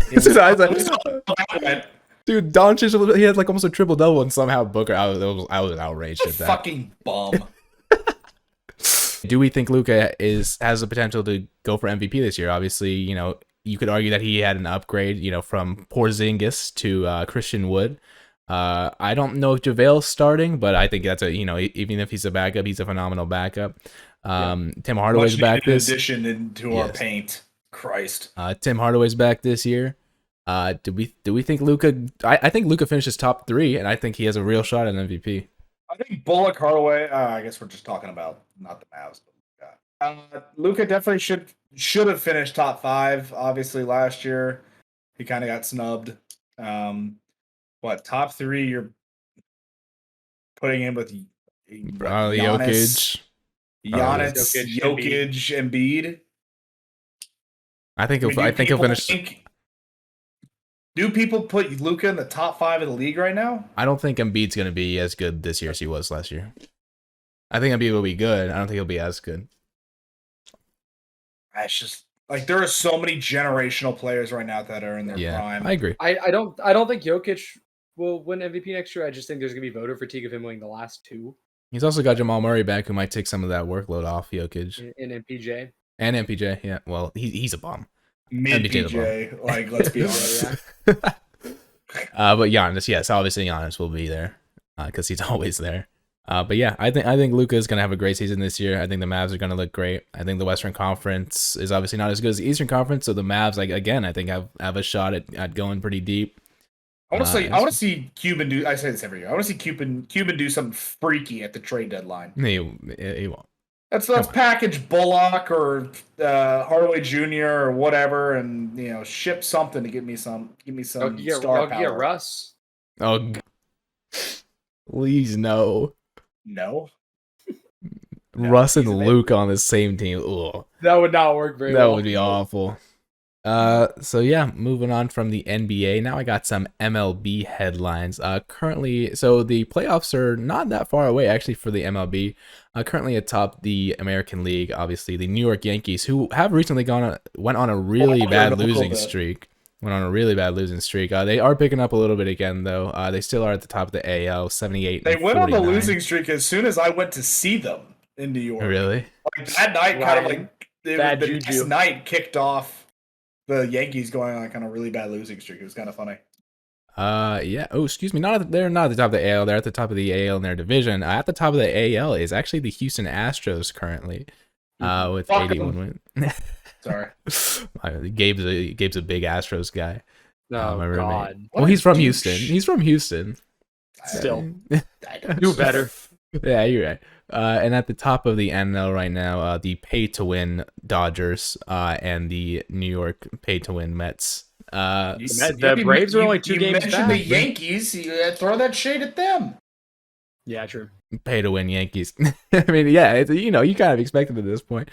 dude, Doncic, he had like almost a triple double, and somehow Booker, I was outraged at that. Fucking bum. Do we think Luka has the potential to go for MVP this year? Obviously, you could argue that he had an upgrade, from Porzingis to Christian Wood. I don't know if JaVale's starting, but I think that's even if he's a backup, he's a phenomenal backup. Tim Hardaway's back this addition into our paint. Christ. Tim Hardaway's back this year. Do we think Luka? I think Luka finishes top 3, and I think he has a real shot at MVP. I think Bullock, Hardaway. I guess we're just talking about not the Mavs. But Luka definitely should have finished top 5. Obviously, last year he kind of got snubbed. Top 3? You're putting him with Jokic, Embiid. I think he'll finish. Do people put Luka in the top 5 of the league right now? I don't think Embiid's going to be as good this year as he was last year. I think Embiid will be good. I don't think he'll be as good. It's just like there are so many generational players right now that are in their prime. I agree. I don't think Jokic will win MVP next year. I just think there's going to be voter fatigue of him winning the last 2. He's also got Jamal Murray back, who might take some of that workload off Jokic. And MPJ. And MPJ, yeah. Well, he's a bomb. MPJ, like let's be honest. But Giannis, yes, obviously Giannis will be there because he's always there. But yeah, I think Luka is gonna have a great season this year. I think the Mavs are gonna look great. I think the Western Conference is obviously not as good as the Eastern Conference, so the Mavs, I think have a shot at going pretty deep. I want to see Cuban do. I say this every year. I want to see Cuban do something freaky at the trade deadline. He won't. Let's package Bullock or Hardaway Jr. or whatever, and ship something to give me some star power. Yeah, Russ. Oh, please no. No. Russ and Luke on the same team. Ugh. That would not work very well. That would be awful. So yeah, moving on from the NBA. Now I got some MLB headlines. Currently, so the playoffs are not that far away actually for the MLB. Currently atop the American League, obviously the New York Yankees, who have recently went on a really bad losing streak. They are picking up a little bit again, though. They still are at the top of the AL, 78. They went on the losing streak as soon as I went to see them in New York. Really? Like that night, the next night kicked off the Yankees going on kind of really bad losing streak. It was kind of funny. Yeah. Oh, excuse me. They're not at the top of the AL. They're at the top of the AL in their division. At the top of the AL is actually the Houston Astros currently, with 81 wins. Sorry. Gabe's a big Astros guy. Oh, God. Well, he's from Houston. Still. Do better. Yeah, you're right. And at the top of the NL right now, the pay-to-win Dodgers and the New York pay-to-win Mets. The Braves are only 2 games back. The Yankees, you throw that shade at them. Yeah, true. Pay-to-win Yankees. I mean, yeah, you kind of expect it at this point.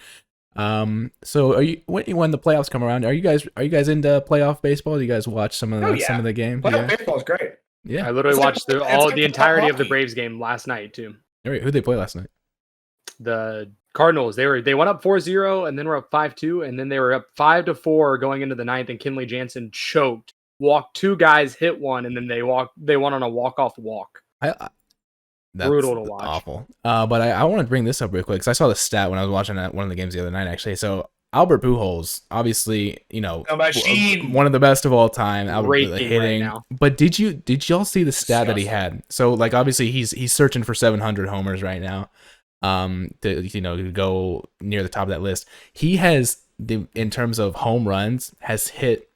So are you when the playoffs come around? Are you guys into playoff baseball? Do you guys watch some of the games? Playoff baseball is great. Yeah, I literally watched the entirety of the Braves game last night too. All right, who'd they play last night? the Cardinals. They went up 4-0 and then were up 5-2, and then they were up 5-4 going into the ninth, and Kenley Jansen choked, walked 2 guys, hit one, and then they won on a walk-off walk. That's brutal to watch. Awful. But I want to bring this up real quick because I saw the stat when I was watching one of the games the other night, actually. So Albert Pujols, obviously, one of the best of all time. Albert hitting. Right now. But did y'all see the stat that he had? So like obviously he's searching for 700 homers right now. To go near the top of that list. He has in terms of home runs has hit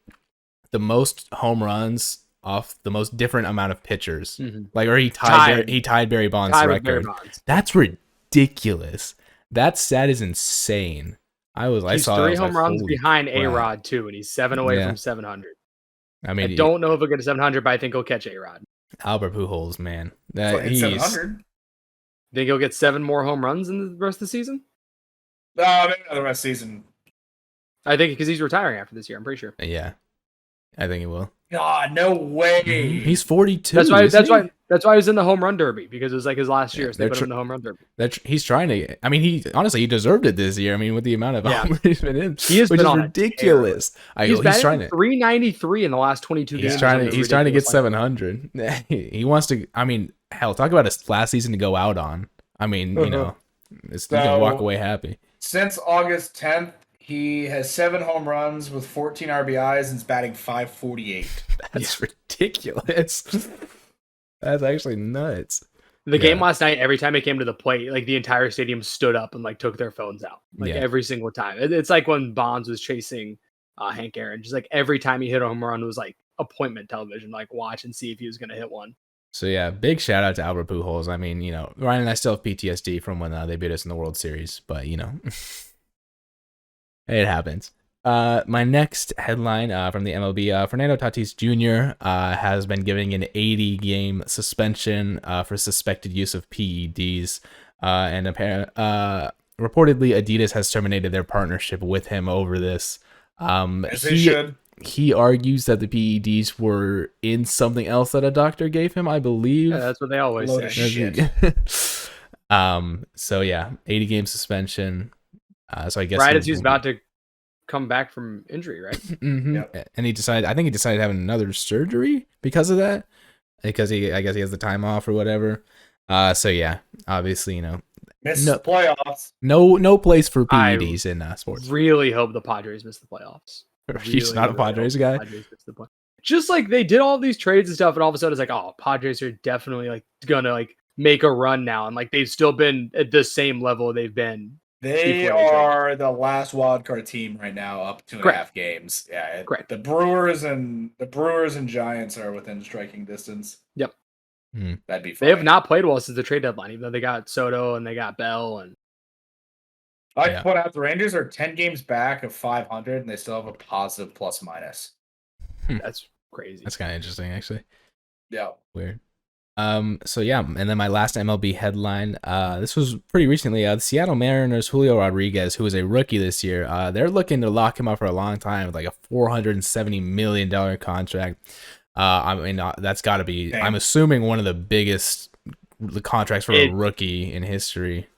the most home runs off the most different amount of pitchers. Like, or he tied Barry Bonds' record. That's ridiculous. That stat is insane. He's 3 home runs behind A-Rod too, and he's 7 away from 700. I mean, I don't know if he'll get to 700, but I think he'll catch A-Rod. Albert Pujols, man, he's 700. Think he'll get 7 more home runs in the rest of the season? Maybe not the rest of the season. I think because he's retiring after this year. I'm pretty sure. Yeah, I think he will. God, no way. He's 42. That's why he was in the home run derby, because it was like his last year. So they put him in the home run derby. He's trying to. I mean, he deserved it this year. I mean, with the amount of homers he's been in, he has been on ridiculous. He's trying to 393 in the last 22 games. He's trying to get 700. He wants to. I mean, hell, talk about his last season to go out on. I mean, you can walk away happy. Since August 10th. He has 7 home runs with 14 RBIs and is batting .548. That's ridiculous. That's actually nuts. The game last night, every time he came to the plate, like the entire stadium stood up and like took their phones out. Like every single time. It's like when Bonds was chasing Hank Aaron. Just like every time he hit a home run, it was like appointment television. Like watch and see if he was going to hit one. So yeah, big shout out to Albert Pujols. I mean, Ryan and I still have PTSD from when they beat us in the World Series, but it happens. My next headline from the MLB, Fernando Tatis Jr. Has been given an 80-game suspension for suspected use of PEDs, and reportedly Adidas has terminated their partnership with him over this. As they should. He argues that the PEDs were in something else that a doctor gave him, I believe. Yeah, that's what they always say. Shit. So yeah, 80-game suspension. So I guess right as he's about to come back from injury, right? Yep. And I think he decided having another surgery because of that, because I guess he has the time off or whatever. So yeah, obviously, miss the playoffs. No place for PEDs in sports. Really hope the Padres miss the playoffs. He's not a Padres guy. Just like they did all these trades and stuff, and all of a sudden it's like, oh, Padres are definitely like gonna like make a run now, and like they've still been at the same level they've been. They are the last wild card team right now, up 2.5 games. Yeah, correct. The Brewers and Giants are within striking distance. Yep, that'd be fun. They have not played well since the trade deadline, even though they got Soto and they got Bell. And I like to point out the Rangers are 10 games back of 500, and they still have a positive plus minus. That's crazy. That's kind of interesting, actually. Yeah, weird. So yeah, and then my last MLB headline, this was pretty recently, the Seattle Mariners, Julio Rodriguez, who is a rookie this year, they're looking to lock him up for a long time with like a $470 million contract. I mean, that's got to be, I'm assuming, one of the biggest contracts for a rookie in history.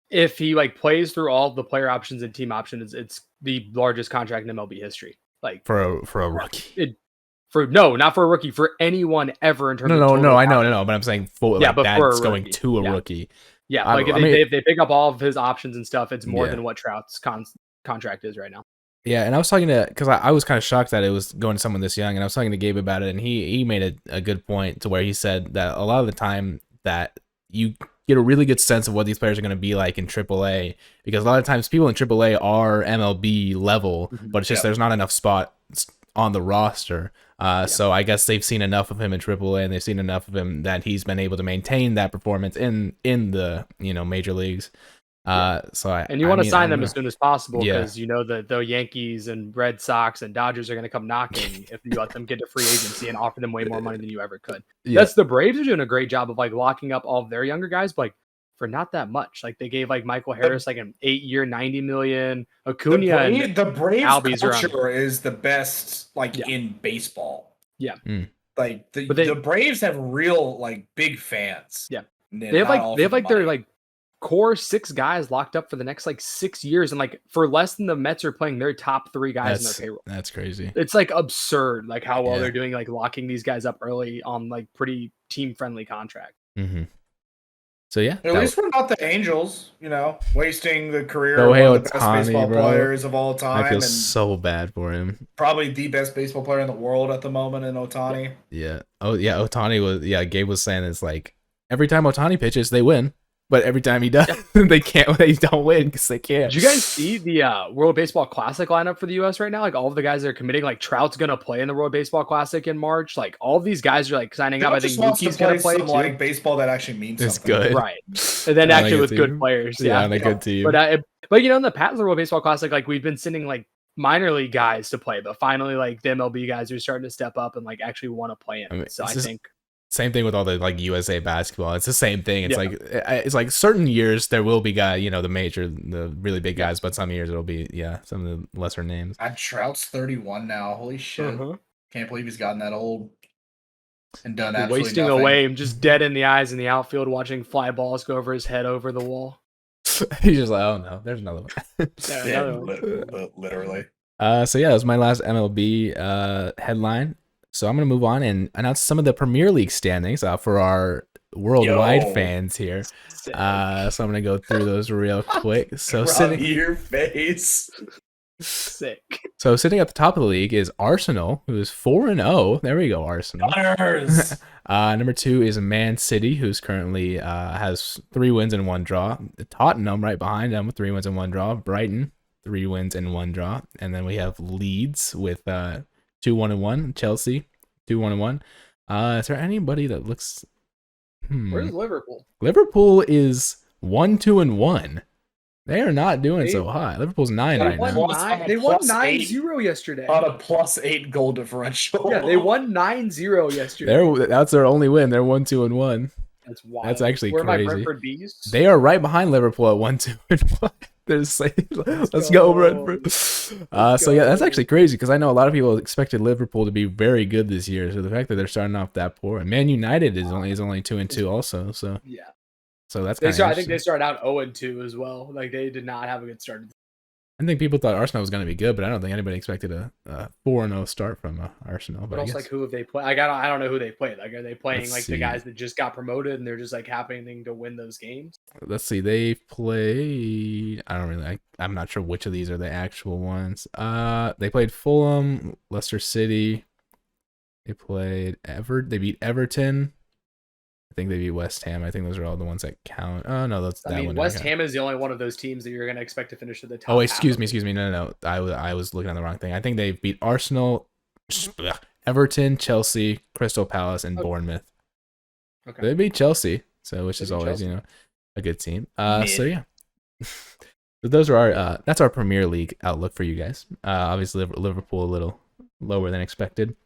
If he like plays through all the player options and team options, it's the largest contract in MLB history. Like for a rookie. Not for a rookie, for anyone ever in terms of I know, but I'm saying that's going to a rookie. Yeah, like if they pick up all of his options and stuff, it's more than what Trout's contract is right now. Yeah, and I was talking to, because I was kind of shocked that it was going to someone this young, and I was talking to Gabe about it, and he made a good point to where he said that a lot of the time that you get a really good sense of what these players are going to be like in AAA, because a lot of times people in AAA are MLB level, but it's just there's not enough spots on the roster. So I guess they've seen enough of him in AAA, and they've seen enough of him that he's been able to maintain that performance in the major leagues. And you want to sign them as soon as possible, because the Yankees and Red Sox and Dodgers are going to come knocking if you let them get to free agency and offer them way more money than you ever could. That's the Braves are doing a great job of like locking up all of their younger guys, but like for not that much. Like they gave like Michael Harris like an 8-year, $90 million. Acuna the Braves culture is the best in baseball. Yeah. Like the Braves have real like big fans. Yeah. They have like their like core 6 guys locked up for the next like 6 years, and like for less than the Mets are playing their top 3 guys in their payroll. That's crazy. It's like absurd, like how well Yeah. they're doing, like locking these guys up early on like pretty team friendly contracts. Mm-hmm. So yeah, At least we're not the Angels, wasting the career Shohei of one of the best Ohtani, baseball bro. players of all time. I feel and so bad for him. probably the best baseball player in the world at the moment in Ohtani. Yeah. Oh yeah, Ohtani was. Yeah, Gabe was saying it's like every time Ohtani pitches, they win. But every time he does, they can't. They don't win because they can't. Did you guys see the World Baseball Classic lineup for the U.S. right now? Like all of the guys that are committing, like Trout's gonna play in the World Baseball Classic in March. Like all of these guys are like signing up. I think Mookie's gonna play some, like baseball that actually means It's something. good, right? And then actually with good players, on a good team. But in the past, the World Baseball Classic, like we've been sending like minor league guys to play, but finally like the MLB guys are starting to step up and like actually want to play in. So I think. Same thing with all the like USA basketball. It's the same thing. It's like certain years there will be the really big guys, but some years it'll be some of the lesser names. And Trout's 31 now. Holy shit! Can't believe he's gotten that old and done absolutely wasting nothing. away, just dead in the eyes in the outfield, watching fly balls go over his head over the wall. He's just like, oh no, there's another one. Literally. So yeah, that was my last MLB headline. So I'm going to move on and announce some of the Premier League standings for our worldwide fans here. So I'm going to go through those real quick. So sitting your face. Sick. So sitting at the top of the league is Arsenal, who is 4-0. There we go, Arsenal. Number 2 is Man City, who's currently has 3 wins and 1 draw. Tottenham right behind them with 3 wins and 1 draw. Brighton, 3 wins and 1 draw. And then we have Leeds with 2-1-1. Chelsea 2-1-1. Is there anybody that looks? Where's Liverpool? Liverpool is 1-2-1. They are not doing so hot. Liverpool's 9 right now. They won 9-0 yesterday on a +8 goal differential. Yeah, they won 9-0 yesterday. That's their only win. They're 1-2-1. That's wild. That's actually crazy. My Brentford Bees? They are right behind Liverpool at 1-2-1. Let's go, Brentford. So yeah, that's actually crazy because I know a lot of people expected Liverpool to be very good this year. So the fact that they're starting off that poor, and Man United is only 2-2 also. So yeah, so that's I think they started out 0-2 as well. Like they did not have a good start. I think people thought Arsenal was going to be good, but I don't think anybody expected a 4-0 start from Arsenal. But also, like, who have they played? I don't know who they played. Like, are they playing the guys that just got promoted and they're just like happening to win those games? Let's see. They played. I'm not sure which of these are the actual ones. They played Fulham, Leicester City. They played They beat Everton. I think they beat West Ham. I think those are all the ones that count. Oh no, West Ham is the only one of those teams that you're going to expect to finish at the top. Oh, excuse me. No. I was looking at the wrong thing. I think they beat Arsenal, Everton, Chelsea, Crystal Palace, and Bournemouth. Okay. They beat Chelsea, which is always a good team. So yeah. So those are that's our Premier League outlook for you guys. Obviously Liverpool a little lower than expected.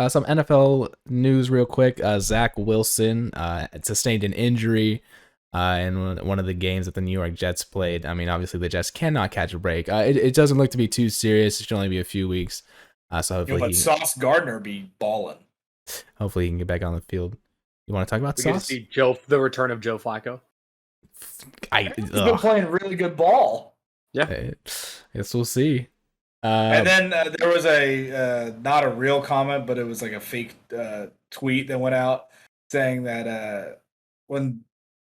Some NFL news real quick. Zach Wilson sustained an injury in one of the games that the New York Jets played. I mean, obviously the Jets cannot catch a break. It doesn't look to be too serious. It should only be a few weeks. So hopefully, but Sauce Gardner be balling. Hopefully he can get back on the field. You want to talk about Sauce? See the return of Joe Flacco. He's been playing really good ball. Yeah, I guess we'll see. And then there was not a real comment, but it was like a fake tweet that went out saying that when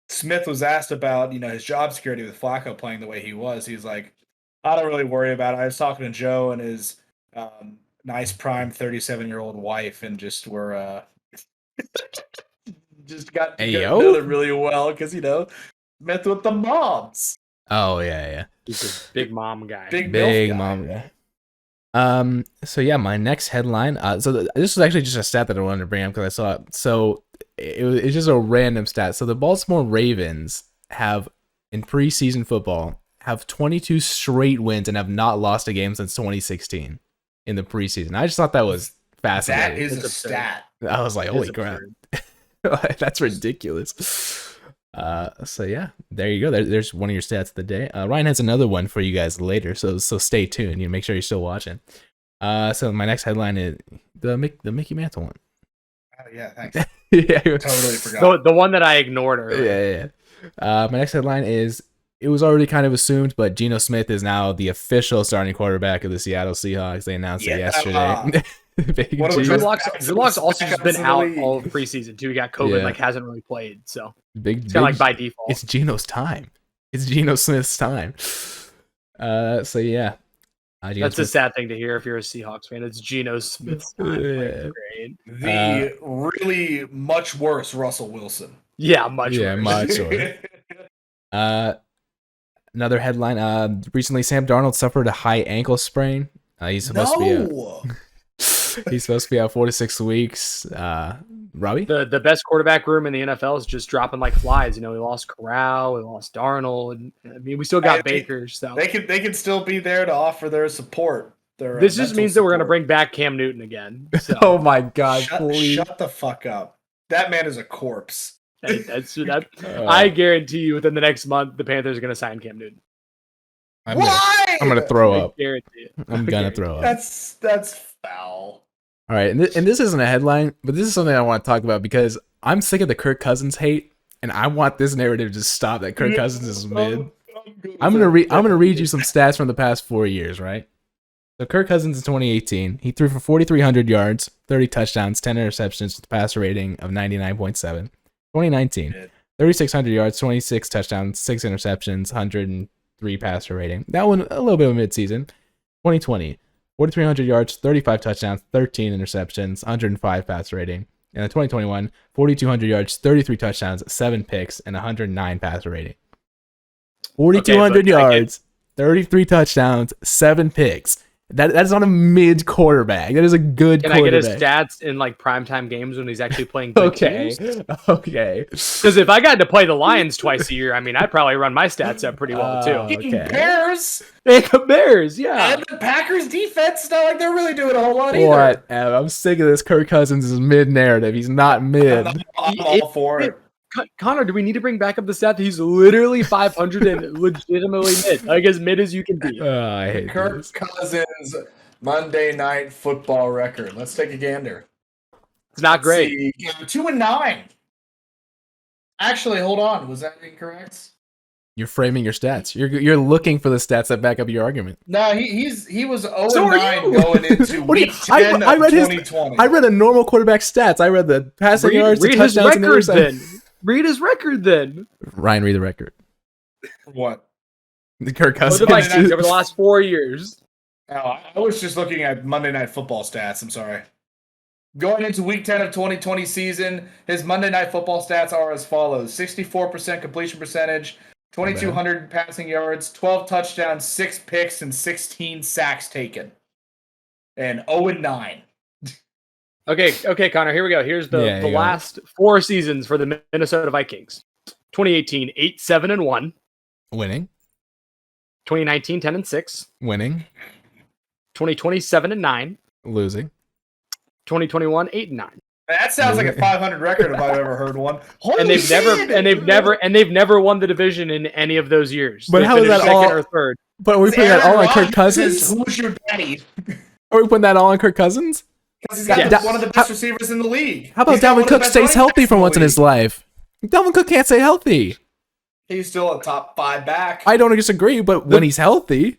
Smith was asked about his job security with Flacco playing the way he was, he's like, I don't really worry about it. I was talking to Joe and his nice prime 37-year-old wife, and just were just got to know them really well because Smith with the moms. Oh yeah. He's a big mom guy. Big mom guy. So yeah, my next headline. So this was actually just a stat that I wanted to bring up because I saw it. So it's just a random stat. So the Baltimore Ravens have in preseason football have 22 straight wins and have not lost a game since 2016 in the preseason. I just thought that was fascinating. That is a stat. I was like, holy crap, that's ridiculous. So yeah, there you go. There's one of your stats of the day. Ryan has another one for you guys later, so stay tuned. Make sure you're still watching. So my next headline is the Mickey Mantle one. Oh yeah, thanks. Yeah, totally forgot. The one that I ignored earlier. Yeah. My next headline is, it was already kind of assumed, but Geno Smith is now the official starting quarterback of the Seattle Seahawks. They announced it yesterday. Big One of the G. best Dreadlocks also just been backups in the out league. all of preseason too. He got COVID, Yeah. like hasn't really played. So Big, it's kind of like by default. It's Geno's time. It's Geno Smith's time. So yeah. Geno That's a Smith. sad thing to hear if you're a Seahawks fan. It's Geno Smith's time. Yeah. Great. The really much worse Russell Wilson. Yeah, much worse. Much worse. Another headline. Recently, Sam Darnold suffered a high ankle sprain. He's supposed to be out. He's supposed to be out 4 to 6 weeks. Robbie? The best quarterback room in the NFL is just dropping like flies. You know, we lost Corral, we lost Darnold. I mean, we still got Baker. So they can still be there to offer their support. This just means that we're going to bring back Cam Newton again. So. Oh my God! Shut the fuck up. That man is a corpse. Hey, I guarantee you, within the next month, the Panthers are going to sign Cam Newton. Why? I'm gonna throw up. I guarantee it. I'm gonna throw up. That's foul. All right, and this isn't a headline, but this is something I want to talk about because I'm sick of the Kirk Cousins hate, and I want this narrative to stop that Kirk Cousins is mid. I'm gonna read you some stats from the past 4 years, right? So Kirk Cousins in 2018, he threw for 4,300 yards, 30 touchdowns, 10 interceptions with a passer rating of 99.7. 2019, 3,600 yards, 26 touchdowns, 6 interceptions, 103 passer rating. That one a little bit of a midseason. 2020. 4,300 yards, 35 touchdowns, 13 interceptions, 105 passer rating. And in 2021, 4,200 yards, 33 touchdowns, 7 picks, and 109 passer rating. 4,200 yards, 33 touchdowns, 7 picks. That is on a mid quarterback. That is a good Can quarterback. I get his stats in like primetime games when he's actually playing good teams? Okay. Because if I got to play the Lions twice a year, I mean, I'd probably run my stats up pretty well too. Okay. Bears The Bears, yeah. and the Packers defense, it's not like they're really doing a whole lot either. Whatever. I'm sick of this Kirk Cousins' mid narrative. He's not mid. I'm all for it. Connor, do we need to bring back up the stat that he's literally 500 and legitimately mid? Like as mid as you can be. I hate Kirk this. Cousins Monday Night Football record. Let's take a gander. It's not great. See, 2-9. Actually, hold on. Was that incorrect? You're framing your stats. You're looking for the stats that back up your argument. No, he was 0-9 So are you. going into What do you- week 10 I of read 2020. I read a normal quarterback stats. I read the passing yards, the Read his touchdowns, and record interceptions. then. Read his record then. Ryan, read the record. What? The Kirk What Cousins. the Vikings over the last 4 years? Oh, I was just looking at Monday Night Football stats. I'm sorry. Going into week 10 of 2020 season, his Monday Night Football stats are as follows: 64% completion percentage, 2,200 passing yards, 12 touchdowns, 6 picks, and 16 sacks taken. And 0-9. Okay, Connor, here we go. Here's the last 4 seasons for the Minnesota Vikings. 2018, 8-7-1. Winning. 2019, 10-6. Winning. 2020, 7-9. Losing. 2021, 8-9. That sounds like a 500 record if I've ever heard one. Holy And they've shit! never won the division in any of those years. But They've how is finished that second all- or third? But are we putting that all on Kirk Cousins? Who's your daddy? Are we putting that all on Kirk Cousins? Because he's got Yes. one of the best receivers in the league. How about He's got one Dalvin of the Cook best stays running healthy backs for in the once in his league. life? Dalvin Cook can't stay healthy. He's still a top 5 back. I don't disagree, but when he's healthy,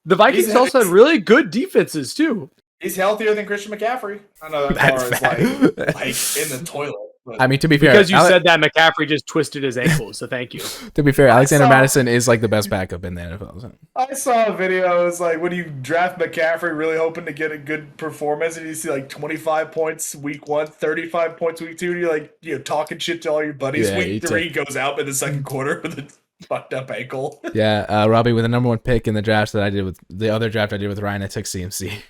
The Vikings He's- also had really good defenses too. He's healthier than Christian McCaffrey. I know that That's far as fact. like in the toilet. But I mean, to be fair, Because you said that McCaffrey just twisted his ankles, so thank you. to be fair, Alexander saw- Madison is like the best backup in the NFL. So. I saw a video. It was like when you draft McCaffrey, really hoping to get a good performance, and you see like 25 points week 1, 35 points week 2. And you're like, talking shit to all your buddies. Yeah, you Week 3 goes out in the second quarter with a fucked up ankle. Yeah, Robbie, with the number 1 pick in the draft that I did with the other draft I did with Ryan, I took CMC.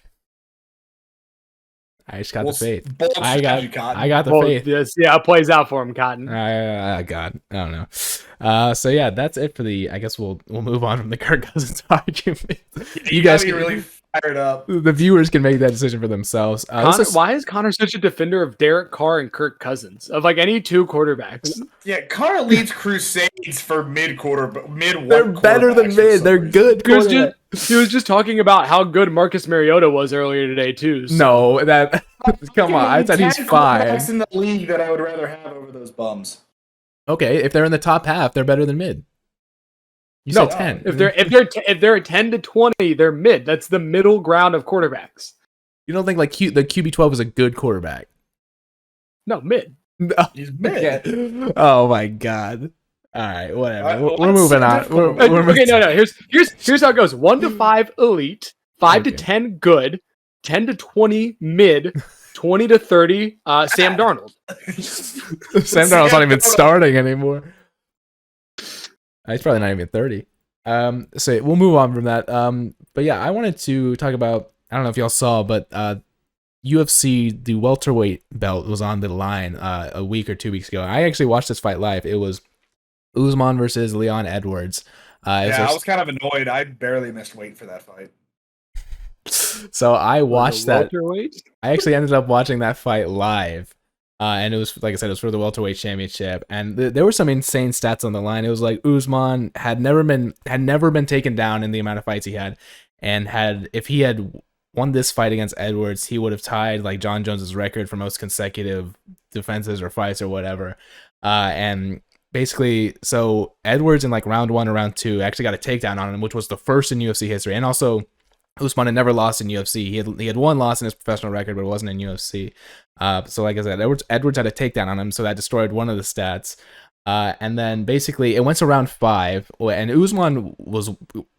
I just got the faith. I got the faith. Yes, yeah, it plays out for him, Cotton. God, I don't know. So yeah, that's it for the. I guess we'll move on from the Kirk Cousins argument. You guys get really fired up. The viewers can make that decision for themselves. Why is Connor such a defender of Derek Carr and Kirk Cousins? Of like any 2 quarterbacks? Yeah, Connor leads crusades for mid. They're better than mid. They're good. He was just talking about how good Marcus Mariota was earlier today too. So. No, that come on. I said he's 5. In the league that I would rather have over those bums. Okay, if they're in the top half, they're better than mid. You No, said 10. if they're 10 to 20, they're mid. That's the middle ground of quarterbacks. You don't think like the QB12 is a good quarterback? No, mid. No. He's mid. Oh my god. All right, whatever. Well, We're that's moving so on. difficult. Okay, no. Here's how it goes. 1 to 5 elite, 5 to Okay. 10 good, 10 to 20 mid, 20 to 30 Sam Darnold. Sam Darnold's not even starting anymore. He's probably not even 30. So we'll move on from that. But yeah, I wanted to talk about, I don't know if y'all saw, but UFC, the welterweight belt was on the line a week or 2 weeks ago. I actually watched this fight live. It was Uzman versus Leon Edwards. I was kind of annoyed. I barely missed weight for that fight. So I watched that. Welterweight? I actually ended up watching that fight live. And it was, like I said, it was for the welterweight championship, and there were some insane stats on the line. It was like Uzman had never been taken down in the amount of fights he had, and if he had won this fight against Edwards, he would have tied like John Jones's record for most consecutive defenses or fights or whatever. And basically, so Edwards in like round 1 or round 2 actually got a takedown on him, which was the first in UFC history, and also Usman had never lost in UFC. He had one loss in his professional record, but it wasn't in UFC. So like I said, Edwards had a takedown on him, so that destroyed one of the stats. And then basically it went to round 5, and Usman was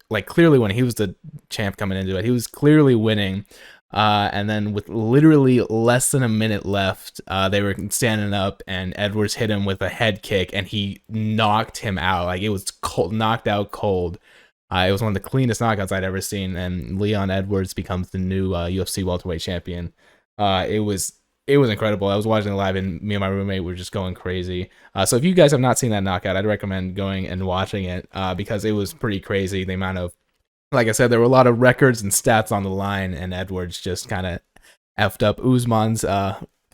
like clearly winning. He was the champ coming into it. He was clearly winning. And then with literally less than a minute left, they were standing up, and Edwards hit him with a head kick, and he knocked him out. Like it was cold, knocked out cold. It was one of the cleanest knockouts I'd ever seen, and Leon Edwards becomes the new UFC welterweight champion. It was incredible. I was watching it live, and me and my roommate were just going crazy. So if you guys have not seen that knockout, I'd recommend going and watching it because it was pretty crazy. The amount of, like I said, there were a lot of records and stats on the line, and Edwards just kind of effed up Usman's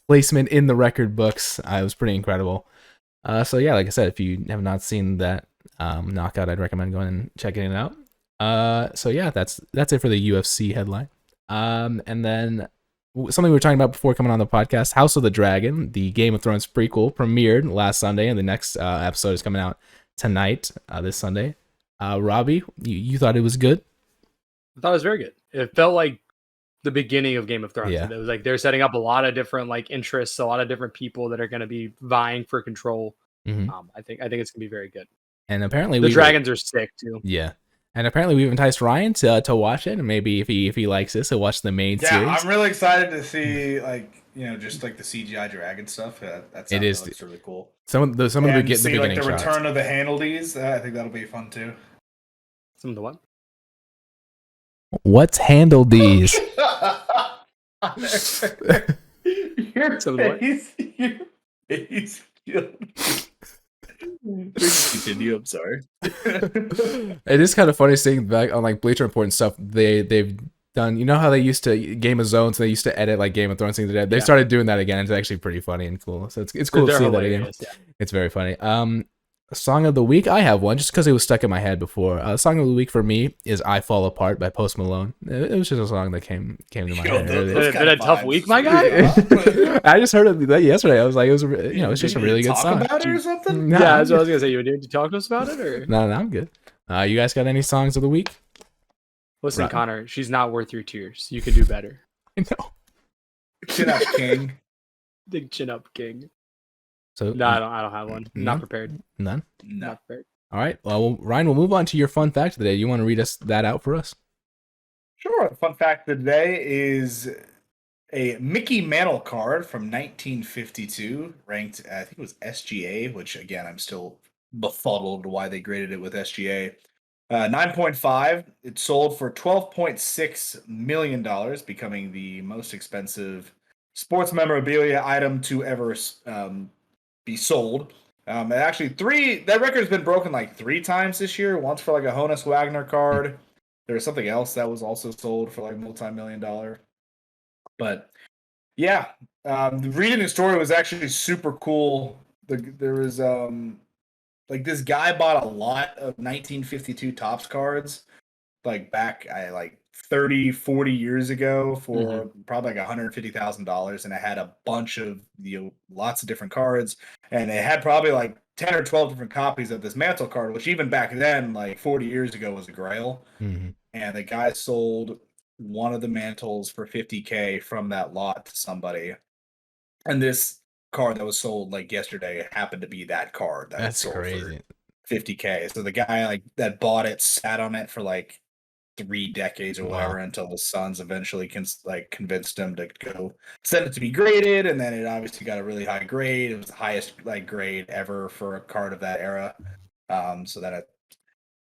placement in the record books. It was pretty incredible. So yeah, like I said, if you have not seen that knockout, I'd recommend going and checking it out. So yeah, that's it for the UFC headline. And then something we were talking about before coming on the podcast, House of the Dragon, the Game of Thrones prequel, premiered last Sunday, and the next episode is coming out tonight, this Sunday. Robbie, you thought it was good? I thought it was very good. It felt like the beginning of Game of Thrones. Yeah. It was like they're setting up a lot of different like interests, a lot of different people that are going to be vying for control. Mm-hmm. I think it's going to be very good. And apparently the dragons are sick too. Yeah. And apparently we've enticed Ryan to watch it, and maybe if he likes this, he'll watch the main series. Yeah, I'm really excited to see just like the CGI dragon stuff. Looks really cool. Some of the beginning like the shots. return of the Handledes. I think that'll be fun too. Some of the what? What's Handledes? Your Some of the what? Your face Continue. I'm sorry. It is kind of funny seeing back on like Bleacher Report and stuff. They've done. You know how they used to Game of Zones? They used to edit like Game of Thrones things. They started doing that again. It's actually pretty funny and cool. So it's cool to see that again. Yeah. It's very funny. Song of the week. I have one just because it was stuck in my head before. Song of the week for me is "I Fall Apart" by Post Malone. It was just a song that came to my head. It's been a tough week, my guy. I just heard it yesterday. I was like, it's just a really good song. About it or something? No, yeah, that's what I was gonna say. You did talk to us about it, or no, I'm good. You guys got any songs of the week? Listen, right. Connor, she's not worth your tears. You can do better. I know. Chin up, king. Big chin up, king. So no, I don't have one. None? Not prepared. None? No. Not prepared. All right. Well, Ryan, we'll move on to your fun fact of the day. You want to read us that out for us? Sure. The fun fact of the day is a Mickey Mantle card from 1952, ranked, I think it was SGA, which, again, I'm still befuddled why they graded it with SGA. 9.5. It sold for $12.6 million, becoming the most expensive sports memorabilia item to ever be sold. Actually, that record's been broken like 3 times this year. Once for like a Honus Wagner card. There was something else that was also sold for like multi-million-dollar. But yeah, reading the story was actually super cool. There was like this guy bought a lot of 1952 Topps cards like back 30-40 years ago for probably like $150,000, and it had a bunch of lots of different cards, and it had probably like 10 or 12 different copies of this mantle card, which even back then, like 40 years ago, was a grail. Mm-hmm. And the guy sold one of the mantles for $50K from that lot to somebody. And this card that was sold like yesterday happened to be that card that was That's sold crazy. for $50K. So the guy like that bought it sat on it for like 3 decades or whatever until the Suns eventually convinced him to go send it to be graded, and then it obviously got a really high grade. It was the highest like grade ever for a card of that era. So that it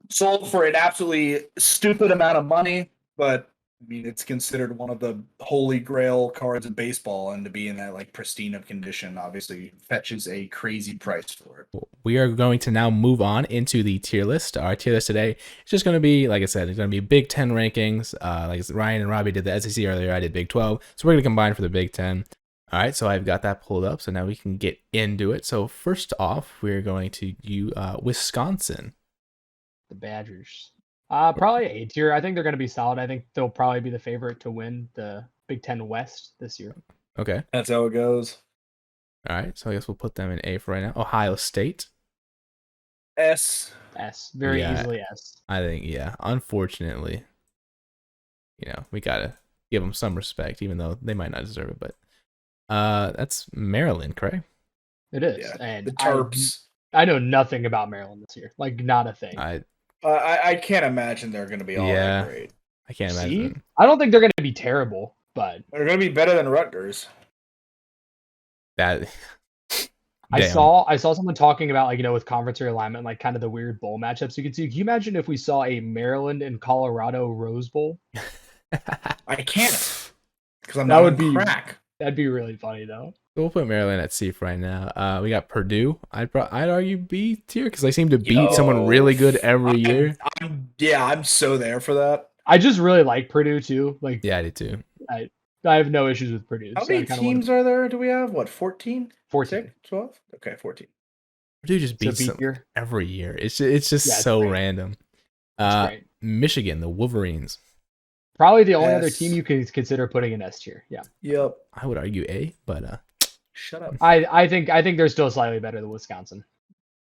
sold for an absolutely stupid amount of money, but I mean it's considered one of the holy grail cards in baseball, and to be in that like pristine of condition obviously fetches a crazy price for it. We are going to now move on into the tier list. Our tier list today is just going to be, like I said, it's going to be Big Ten rankings. Like Ryan and Robbie did the SEC earlier, I did Big 12. So we're going to combine for the Big Ten. All right, so I've got that pulled up. So now we can get into it. So first off, we're going to Wisconsin. The Badgers. Probably A tier. I think they're going to be solid. I think they'll probably be the favorite to win the Big Ten West this year. Okay. That's how it goes. All right, so I guess we'll put them in A for right now. Ohio State. S. Very easily S. I think, yeah. Unfortunately, we got to give them some respect, even though they might not deserve it. But that's Maryland, correct? It is. Yeah, And the Terps. I know nothing about Maryland this year. Like, not a thing. I can't imagine they're going to be all that great. I can't imagine. I don't think they're going to be terrible, but they're going to be better than Rutgers. That I saw someone talking about, like, with conference realignment, like kind of the weird bowl matchups you could see. Can you imagine if we saw a Maryland and Colorado Rose Bowl? I can't, because I'm not on crack. That'd be really funny though. We'll put Maryland at C for right now. We got Purdue. I'd argue B tier because they seem to beat someone really good every year. I'm so there for that. I just really like Purdue too. Like, yeah, I do too. I have no issues with Purdue. How many teams are there? Do we have 14? 14. 12? Okay, 14. Purdue just beats them every year. It's just so random. Michigan, the Wolverines. Probably the only other team you could consider putting in S tier. Yeah. Yep. I would argue A, but shut up. I think they're still slightly better than Wisconsin.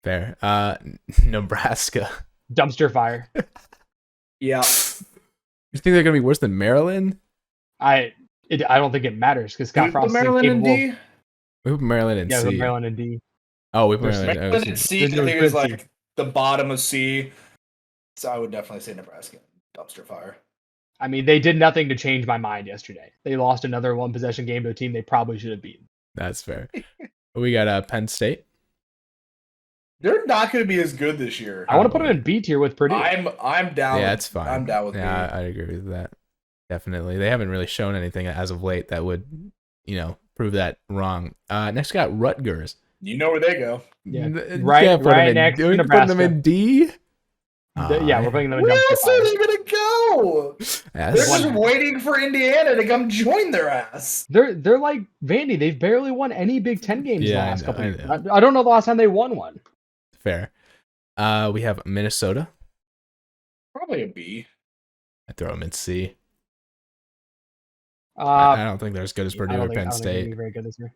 Fair. Nebraska. Dumpster fire. Yeah. You think they're gonna be worse than Maryland? I don't think it matters because Scott Frost is Maryland in D. We put Maryland in C. Yeah, Maryland in D. Oh, we put Maryland in C. I think it was like the bottom of C. So I would definitely say Nebraska. Dumpster fire. I mean, they did nothing to change my mind yesterday. They lost another one possession game to a team they probably should have beaten. That's fair. We got Penn State. They're not going to be as good this year. I want to put them in B tier with Purdue. I'm down. Yeah, it's fine. I'm down with B. Yeah, I agree with that. Definitely. They haven't really shown anything as of late that would, prove that wrong. Next, we got Rutgers. You know where they go. Yeah, right next to Nebraska. Put them in D? Yeah, we're putting them in Where dumpster else fire. are they going to go? They're just waiting for Indiana to come join their ass. They're like Vandy. They've barely won any Big Ten games the last couple of years. know. I don't know the last time they won one. Fair. We have Minnesota. Probably a B. I throw them in C. I don't think they're as good as Purdue or Penn State. Very good this year.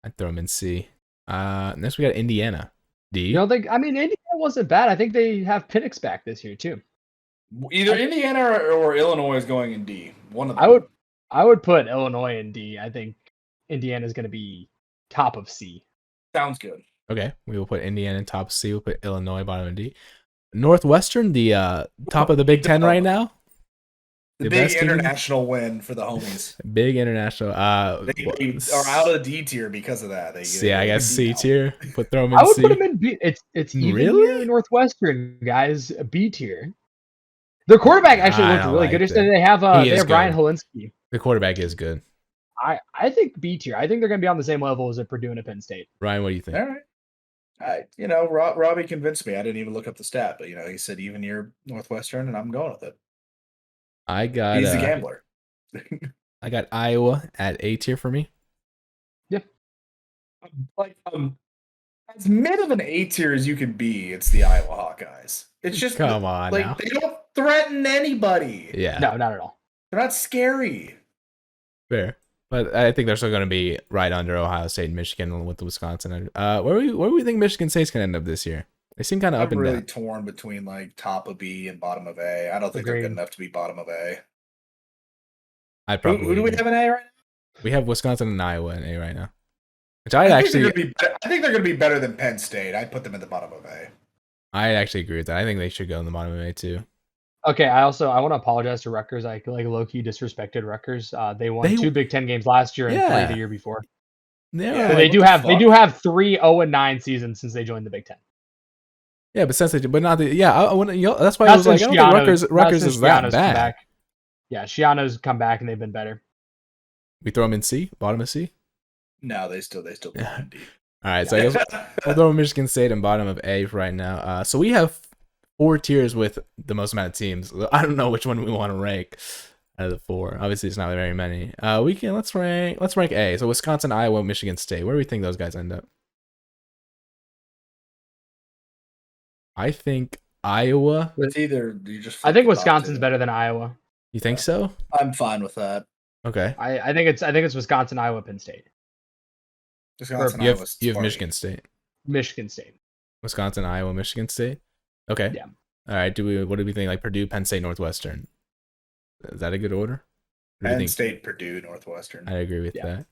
I'd throw them in C. Next, we got Indiana. D. You don't think? I mean, Indiana wasn't bad. I think they have Penix back this year too. Either Indiana or Illinois is going in D. One of them. I would put Illinois in D. I think Indiana is going to be top of C. Sounds good. Okay, we will put Indiana in top C. We'll put Illinois bottom in D. Northwestern, the top of the Big Ten right now. The big international win for the homies. Big international. They are out of D tier because of that. I guess C tier. Throw them in C. I would put them in B. It's even really Northwestern guys. B tier. Their quarterback actually looked really good. They have Ryan Helinski. The quarterback is good. I think B tier. I think they're going to be on the same level as Purdue and Penn State. Ryan, what do you think? All right. Robbie convinced me. I didn't even look up the stat, but he said even year Northwestern, and I'm going with it. He's a gambler. I got Iowa at A tier for me. Yeah. As mid of an A tier as you can be, it's the Iowa Hawkeyes. It's just come on, now. They don't threaten anybody. Yeah. No, not at all. They're not scary. Fair. But I think they're still going to be right under Ohio State and Michigan with Wisconsin. Where do we think Michigan State's going to end up this year? They seem kind of up I'm and really down. torn between like top of B and bottom of A. I don't think they're good enough to be bottom of A. I'd probably. Who do we have in A right now? We have Wisconsin and Iowa in A right now. Which I think they're going to be better than Penn State. I'd put them at the bottom of A. I actually agree with that. I think they should go in the bottom of A too. Okay, I want to apologize to Rutgers. I like low key disrespected Rutgers. They won 2 Big Ten games last year and 3 the year before. Yeah, so they do have 3 0-9 seasons since they joined the Big Ten. Yeah, but since they, but not the that's why I was like, I don't think Rutgers is that bad. Yeah, Shiano's come back and they've been better. We throw them in C, bottom of C. No, they still belong D. All right, so I guess we'll throw Michigan State in bottom of A for right now. So we have 4 tiers with the most amount of teams. I don't know which one we want to rank out of the 4. Obviously, it's not very many. Let's rank A. So Wisconsin, Iowa, Michigan State. Where do we think those guys end up? I think Iowa. It's either you just. I think Wisconsin's better than Iowa. You think so? I'm fine with that. Okay. I think it's Wisconsin, Iowa, Penn State. Wisconsin, you have Michigan State. Michigan State. Wisconsin, Iowa, Michigan State. Okay. Yeah. All right. What do we think? Like Purdue, Penn State, Northwestern. Is that a good order? Penn State, Purdue, Northwestern. I agree with that.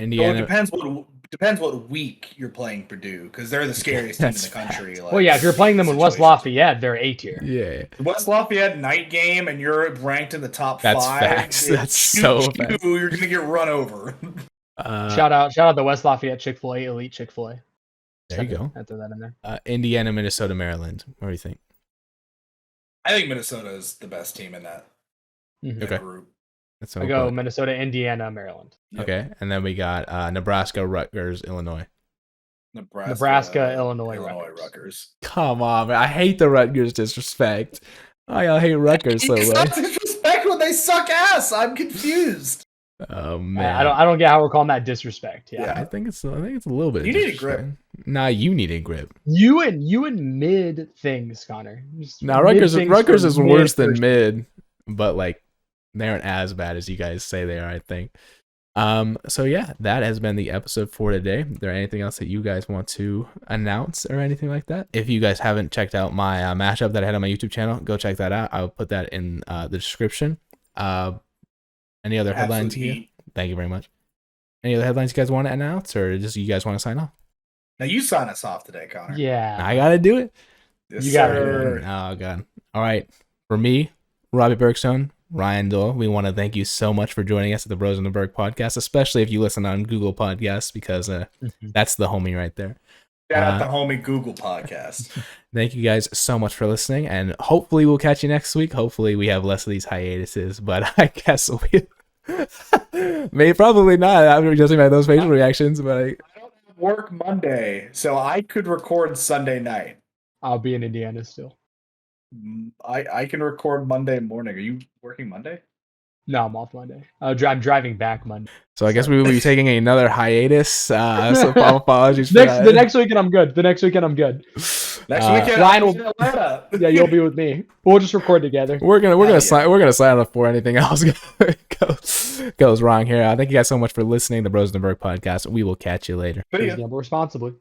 Indiana. Well, it depends what week you're playing Purdue because they're the scariest team in the country. Like, well, yeah, if you're playing them in West Lafayette, they're A tier. Yeah. West Lafayette night game, and you're ranked in the top 5. That's facts. That's so facts. You're gonna get run over. Shout out the West Lafayette Chick-fil-A, elite Chick-fil-A. There you go. I throw that in there. Indiana, Minnesota, Maryland. What do you think? I think Minnesota is the best team in that group. That's I go Minnesota, Indiana, Maryland. Yep. Okay, and then we got Nebraska, Rutgers, Illinois. Nebraska, Illinois, Rutgers. Come on, man. I hate the Rutgers disrespect. I hate Rutgers so much. Disrespect when they suck ass. I'm confused. Oh man, I don't get how we're calling that disrespect. Yeah, I think it's a little bit. You need a grip. Nah, you need a grip. You and mid things, Connor. Now Rutgers is worse than mid, but like they aren't as bad as you guys say they are. I think. So yeah, that has been the episode for today. Is there anything else that you guys want to announce or anything like that? If you guys haven't checked out my mashup that I had on my YouTube channel, go check that out. I'll put that in the description. Any other headlines here? Thank you very much. Any other headlines you guys want to announce, or just you guys want to sign off? Now you sign us off today, Connor. Yeah, I gotta do it. Yes, you got it. Oh god. All right. For me, Robbie Bergstone, Ryan Doyle, we want to thank you so much for joining us at the Bros in the Berg podcast, especially if you listen on Google Podcasts, because that's the homie right there. Shout out the homie Google Podcast. Thank you guys so much for listening, and hopefully we'll catch you next week. Hopefully we have less of these hiatuses, but I guess we probably not after judging by those facial reactions. But I don't work Monday, so I could record Sunday night. I'll be in Indiana still. I can record Monday morning. Are you working Monday? No, I'm off Monday. I'm driving back Monday. So I guess we will be taking another hiatus. So apologies for that. The next weekend I'm good. Next weekend, Ryan will. Yeah, you'll be with me. We'll just record together. We're gonna sign up for anything else goes wrong here. Thank you guys so much for listening to Bros in the Berg podcast. We will catch you later. Please gamble responsibly.